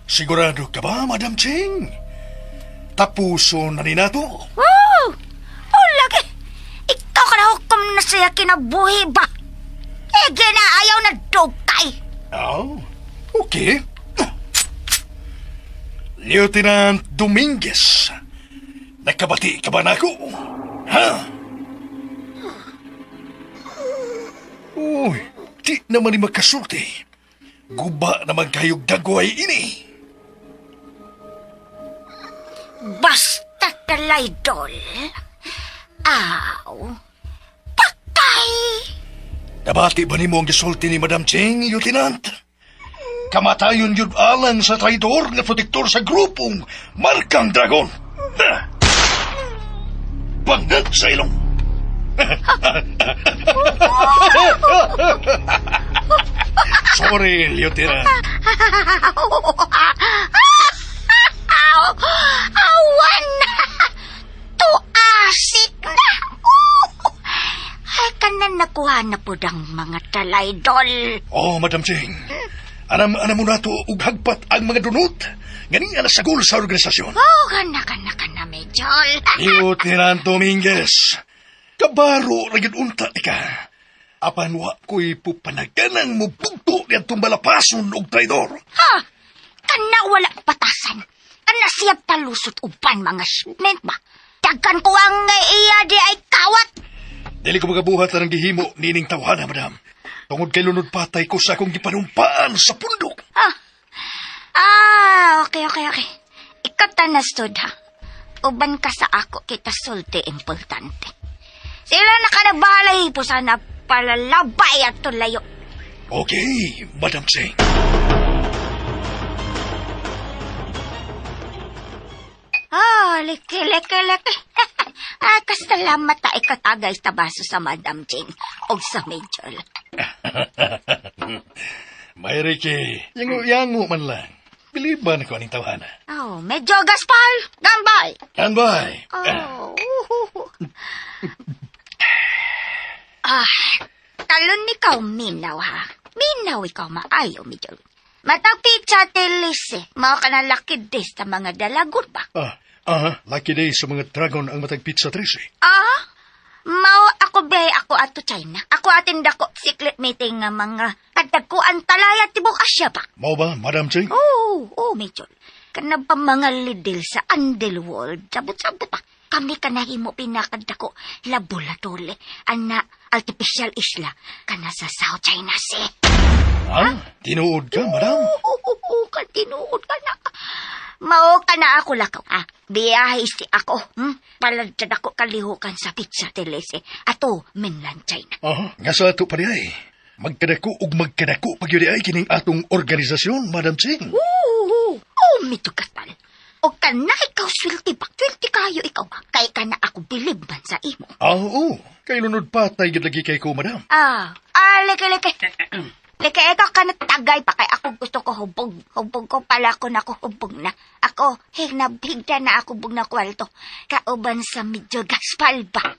Sigurado ka ba, Madam Ching? Tapuso na ni nato?
Oh! Oh, lagi! Ikaw ka na hukom na siya kinabuhi ba? Ginaayaw na dugkay.
Oh, okay. Lieutenant Dominguez, nakabati ka ba na ako? Ha? Uy, di naman ni magkasulti. Guba naman kayong dagway ini.
Basta talaydol. Aw. Patay.
Nabati ba ni mo ang gisulti ni Madam Ching, Lieutenant? Kamatayon yun alang sa traidor na protektor sa grupong Markang Dragon. Ha! Bangat sa ilong. Sorry, Lieutenant.
Awan na. Tuasik na. Ay, kanan nakuha na po ng mga talaydol.
Oh, Madam Ching. Anam mo na to ug hagpat ang mga dunot. Ganing alas sagol sa organisasyon.
Oh, kana, Medjol.
Lieutenant Dominguez, kabaro ragid unta ka. Apan wa ko'y pupanaganang mo bugto niya tumbalapason og traidor.
Ha? Kana wala patasan. Kana siya palusot uban mga shipment ba? Dagan ko ang iya di ay kawat.
Dili ko magabuhat ang gihimo nining tawhana, madam. Tungod kay lunod patay ko sa akong gipanumpaan sa pundok.
Okay. Ikaw tanastod ha. Uban ka sa ako kita sulti importante. Sila nakanabalay po sana palalabay at tulayo.
Okay, Madam Ching.
Liki. Kasalamat ta ikatagay sa baso sa Madam Ching o sa Major.
May Ricky, yango man lang. Biliban ko aning tawhana.
Oh, medyo gaspal. Gambay.
Gambay.
Talon ikaw minaw ha. Minaw ikaw maayo, medyo. Matapit sa telise. Mga kanalakid des sa mga dalagon ba?
Lucky day sa mga dragon ang matag pizza 13.
Mao ako be ako ato China. Ako atin dako secret meeting nga mga kadagkuan talaya tibok Asya ba?
Mao ba, Madam Ching?
Oo, Major. Kana pa mga lidil sa Underworld. Sabot-sabot pa. Kami kanahimo pinakadako laboratory ana artificial isla kana sa South China Sea.
Tinuod ka, Madam?
Oo, tinuod ka na. Mao ka na ako lakaw. Biyahe si ako. Paladyan ako kalihukan sa pizza telese. Ato, mainland China.
Nga sa ato pa ay. Magkadako ug magkadako pag yun ay kining atong organisasyon, Madam Ching.
Mito katal. O ka na ikaw swilti ba? Swilti kayo ikaw ba? Kay ka na ako bilibban sa imo.
Oo. Kay lunod patay gid lagi kay ko, Madam.
Leke. Leke, ikaw ka natagay pa kay ako gusto ko hubog. Hubog ko pala ko na ko hubog na. Ako, hinabhigda na ako bug na kwalto. Kauban sa medyo gaspal ba?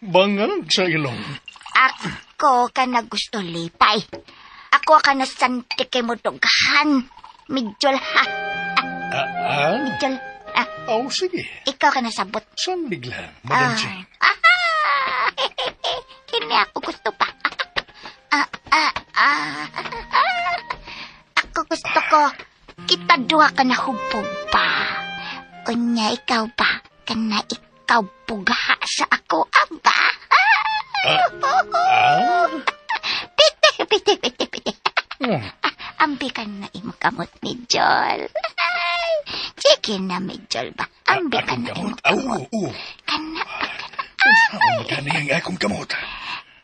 Bangag sa ilong.
Ako ka na gusto lipay. Ako ka na santike mo dugahan. Medyo ha. Medyo
Sige.
Ikaw ka na sabot.
Sandig lang, Madam Ching.
Hindi ako gusto pa. Ako gusto ko, kita duha ka na hubog pa. Unya ikaw ba? Kana ikaw bugaha sa ako, aba? Piti. Ambi ka na imakamot ni Jol. Sige na, Medjol ba? Ambi ka na imakamot. Kana.
Magkano yung akong kamot?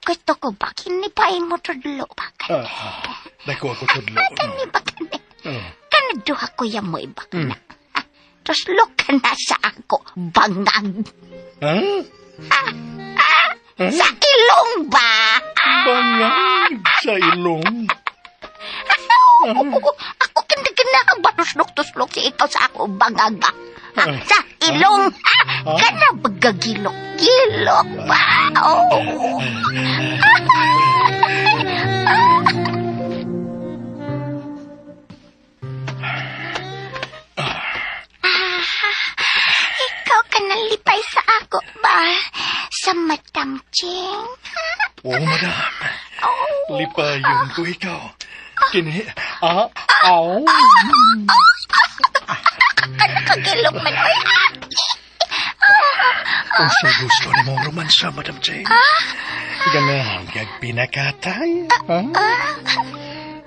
Gusto ko ba? Kinipain mo tudlo ba?
Dako ako tudlo.
Kani ba kani? Kanaduha ko yan mo iba ka na. Tapos look ka na sa ako, bangag. Sa ilong ba?
Bangag sa ilong?
Ako kinagana ang baluslok-tuslok si ikaw sa ako, bangag. Sa ilong. Kana bagagilok. Nakakilok pa. Oh. Ikaw ka nalipay sa ako ba? Sa Madam Ching?
Oo, madam.
Oh.
Lipayon ko ikaw. Kini...
Nakakilok man. Uy,
Kung sa gusto ni mong romansa, Madam Jane. Ganang kag pinakatay. Ha?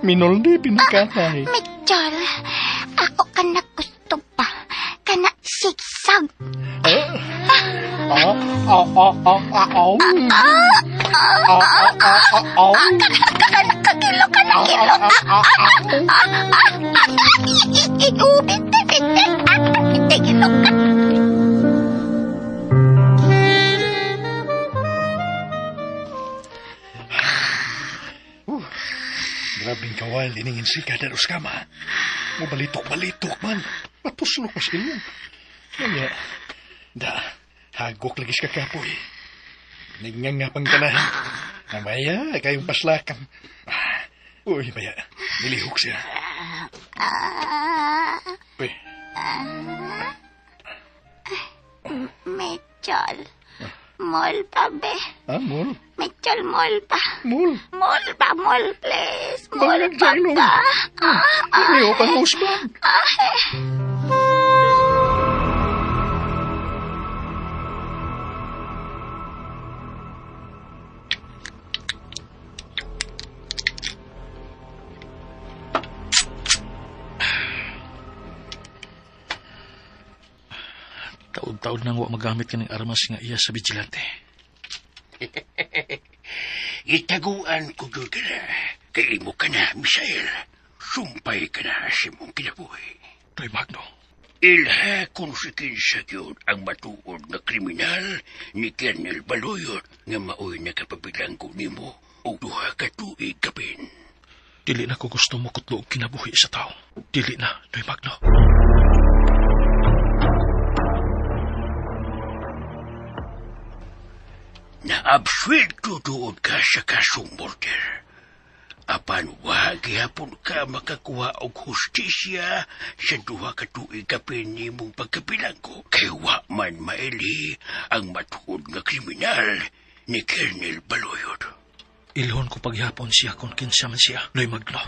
Minoldi pinakatay.
Mitchell, ako ka na gusto pa. Ka na sigsag. Kakilok. Kilok ka.
Grabing kawal, iningin si Kadaros ka, ma. Mabalitok-balitok man. Matuslok mo sila. Kaya, hagok lagi ka kapoy. Ningang nga pang kanahan. Namaya, kayong paslakam. Uy, maya, nilihok siya. Uy.
Mitchell, mall pa, be.
Mol?
Mitchell, mall pa.
Mol?
Mall pa, mall, please. Mall
Bakit
pa
sa'yo?
ba?
Niyo pang husband.
Taod-taod nang wa magamit ka ng armas nga iya sa vigilante.
Itaguan ko doon ka na. Kay mo ka na, Misael. Sumpay ka na sa mong kinabuhi.
Toy Magno,
Ilha kung si kinsa yun ang matuod na kriminal ni Colonel Baloyot nga maoy nakapabilanggo nimo o duha ka tuig kapin.
dili na ko gusto mo kutlo og kinabuhi sa tao. Dili na, Toy Magno.
Naabsuelto doon ka sa kasong murder. Apan wag hapon ka makakuha og hustisya sa duha ka tuig kapin nimong pagkabilanggo kay wa man maili ang matuod nga kriminal ni Colonel Baloyot.
Ilhon ko paghapon siya kung kinsa man siya, Toy Magno.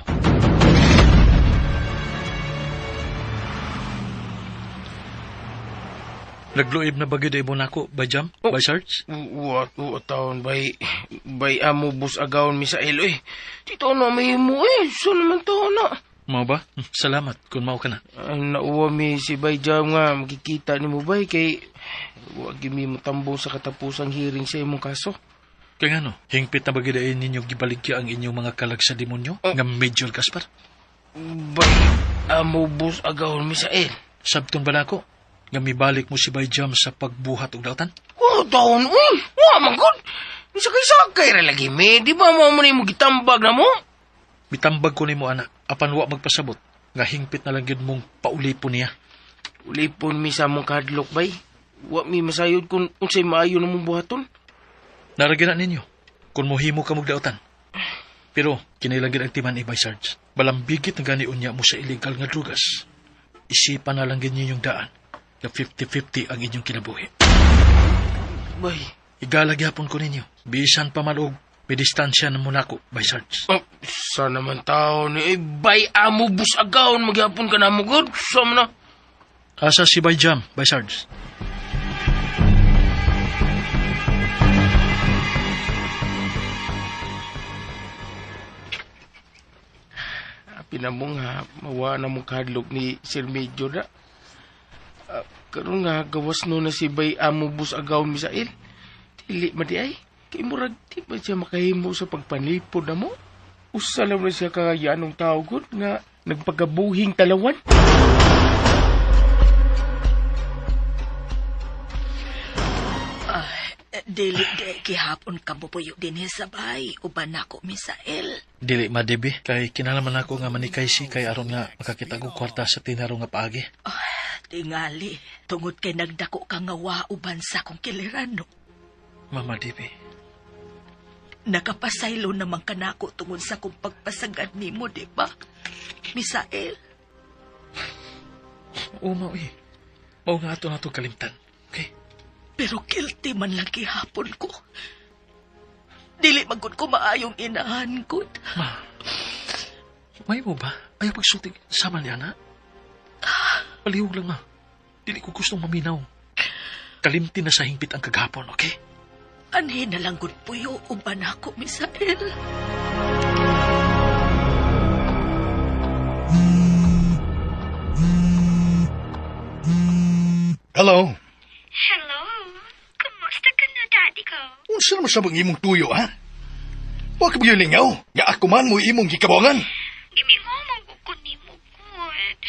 Nagluib na bagay day mo nako, by Jam?
Oh.
By Sarge?
What taon bay amo bus agaon Misael eh. Tito na may mo eh. So naman taon na.
Mao ba? Salamat kung mao ka na.
Nauwa mi si Bay Jam nga makikita ni mo bay kay wag mi matambong sa katapusang hearing sa imong kaso.
Kaya ano, hingpit na bagay day ninyo gibaligya ang inyong mga kalag sa demonyo? Nga Major Gaspar?
Bay amo bus agaon Misael.
Sabton ba nako? Nga mibalik mo si Bay Jam sa pagbuhat og dautan?
Taon uy. Man gud. Sakay-sakay ra lagi me. Di ba mo ni mo gitambag na mo?
Mitambag ko nimo ana, apan wa magpasabot. Nga hingpit na lang gyud mong paulipon niya.
Ulipon mi sa mong kadlok bay. Wa mi masayod kung unsay maayo na mong buhaton.
Naragyan na ninyo, kung mohimo ka magdautan. Pero, kinailanggit ang timan ni Bay Sarge. Balambigit na gani unya mo sa illegal nga drugas. Isipan na lang ganyan yung daan na 50-50 ang inyong kinabuhi.
Bay,
Igalagyapon ko ninyo. Bisan pa malog, may distansya na muna ko, Bay Sarge.
sa naman tao ni bay amo bus agaon maghapon ka na mo gud. Sa man na.
Asa si Bay Jam, Bay Sarge?
Pinamong nga, mawa na mong kadlok ni Sir Major na. Karon nga, gawas no na si Bay amo bus agaon Misael. Dili madi ay. Kay murag di ba siya makahimo sa pagpanlipod na mo? Usa lang na siya kagayanong tao gud nga nagpagabuhing talawan.
Dili gihapon ka bupuyo din sa bay. Uban ako, Misael.
Dili madebi, kay kinalaman ako nga manikay si kay aron nga makakita kong kwarta sa tinaro nga paagi.
Tingali, tungod kay nagdako ka nga wa uban sa kong kilirano.
Mama Divi.
Nakapasaylo naman ka na ako tungod sa kong pagpasagad ni mo, di ba? Misael,
Oo, Mao eh. Mao nga ato nato kalimtan. Okay?
pero guilty man lang gihapon ko. Dili magud ko maayong inahan gud.
Ma, may mo ba? Ayaw pagsulti sama niya na? Palihog lang, ma. Dili ko gustong maminaw. Kalimti na sa hingpit ang kagapon, okay?
Anhin na lang gud puyo uban ako, Misael.
Hello?
Hello? Kumusta ka na, Daddy ko?
Unsa naman sa mga imong tuyo, ha? Huwag ka ba yung lingaw? Nga ako man mo imong gikabongan.
Gimingo magukon ni mo, good.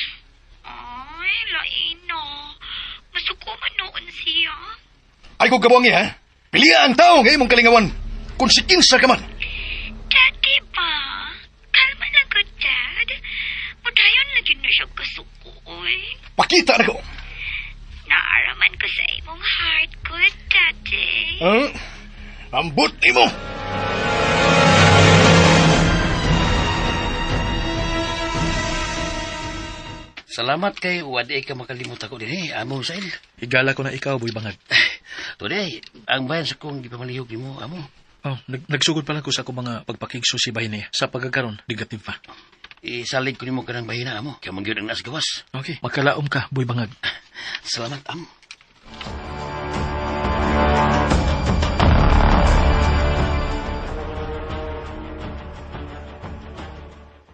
Ay, laino. Masuko man noon siya.
Ay ko kabongi, ha? Piliya ang tao nga imong kalingawan. Kung si kinsa ka man.
Daddy ba? Kalma na good, Dad. Mudayon lagi na siya kasuko, oy.
Pakita na ko.
Naaraman ko sa imong heart, good, Daddy.
Ambot ni mo.
Salamat kay wadi ka makalimot ako din amo Sail.
Higala ko na ikaw, Boy Bangag.
Today, ang bayan sa kong gipamalihog nimo amo.
Oh, nagsugod pa lang ko sa akong mga pagpakigso si bahin niya. Sa pagkakaroon, negative pa.
Isalig ko nimo kanang bahina amo. Kaya magyud ang nasgawas.
Okay, magkalaom ka, Boy Bangag.
Salamat amo.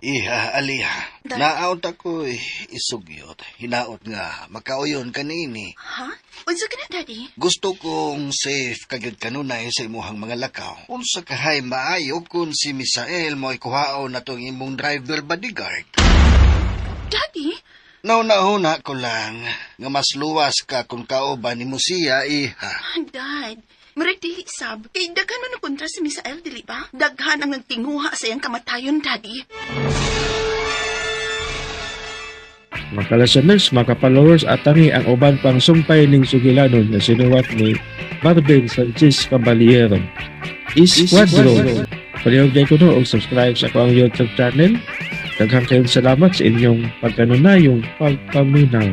Iha, Aliha. Naaot ako isugyot. Hinaot nga, makauyon kanini.
Ha? Unsa ka na, Daddy?
Gusto kong safe kagad kanunay sa imuhang mga lakaw. Unsa kahay maayo kung si Misael mo ikuhaon na tong imong driver bodyguard.
Daddy?
Nauna-una ko lang nga mas luwas ka kung kauban ni mo siya, Iha.
Dad, murag dili sab. Kay daghan man kontra si Misael, dili ba? Daghan ang nagtinguha sa iyang kamatayon, Daddy.
Mga kalasaners, mga followers at tangi ang uban pang sumpay ning sugilanon na sinuwat ni Marvin Sanchez Caballero. Isquadro. Palihog day ko no o subscribe sa akong YouTube channel. Daghang kayong salamat sa inyong pagkanunayong pagpaminaw.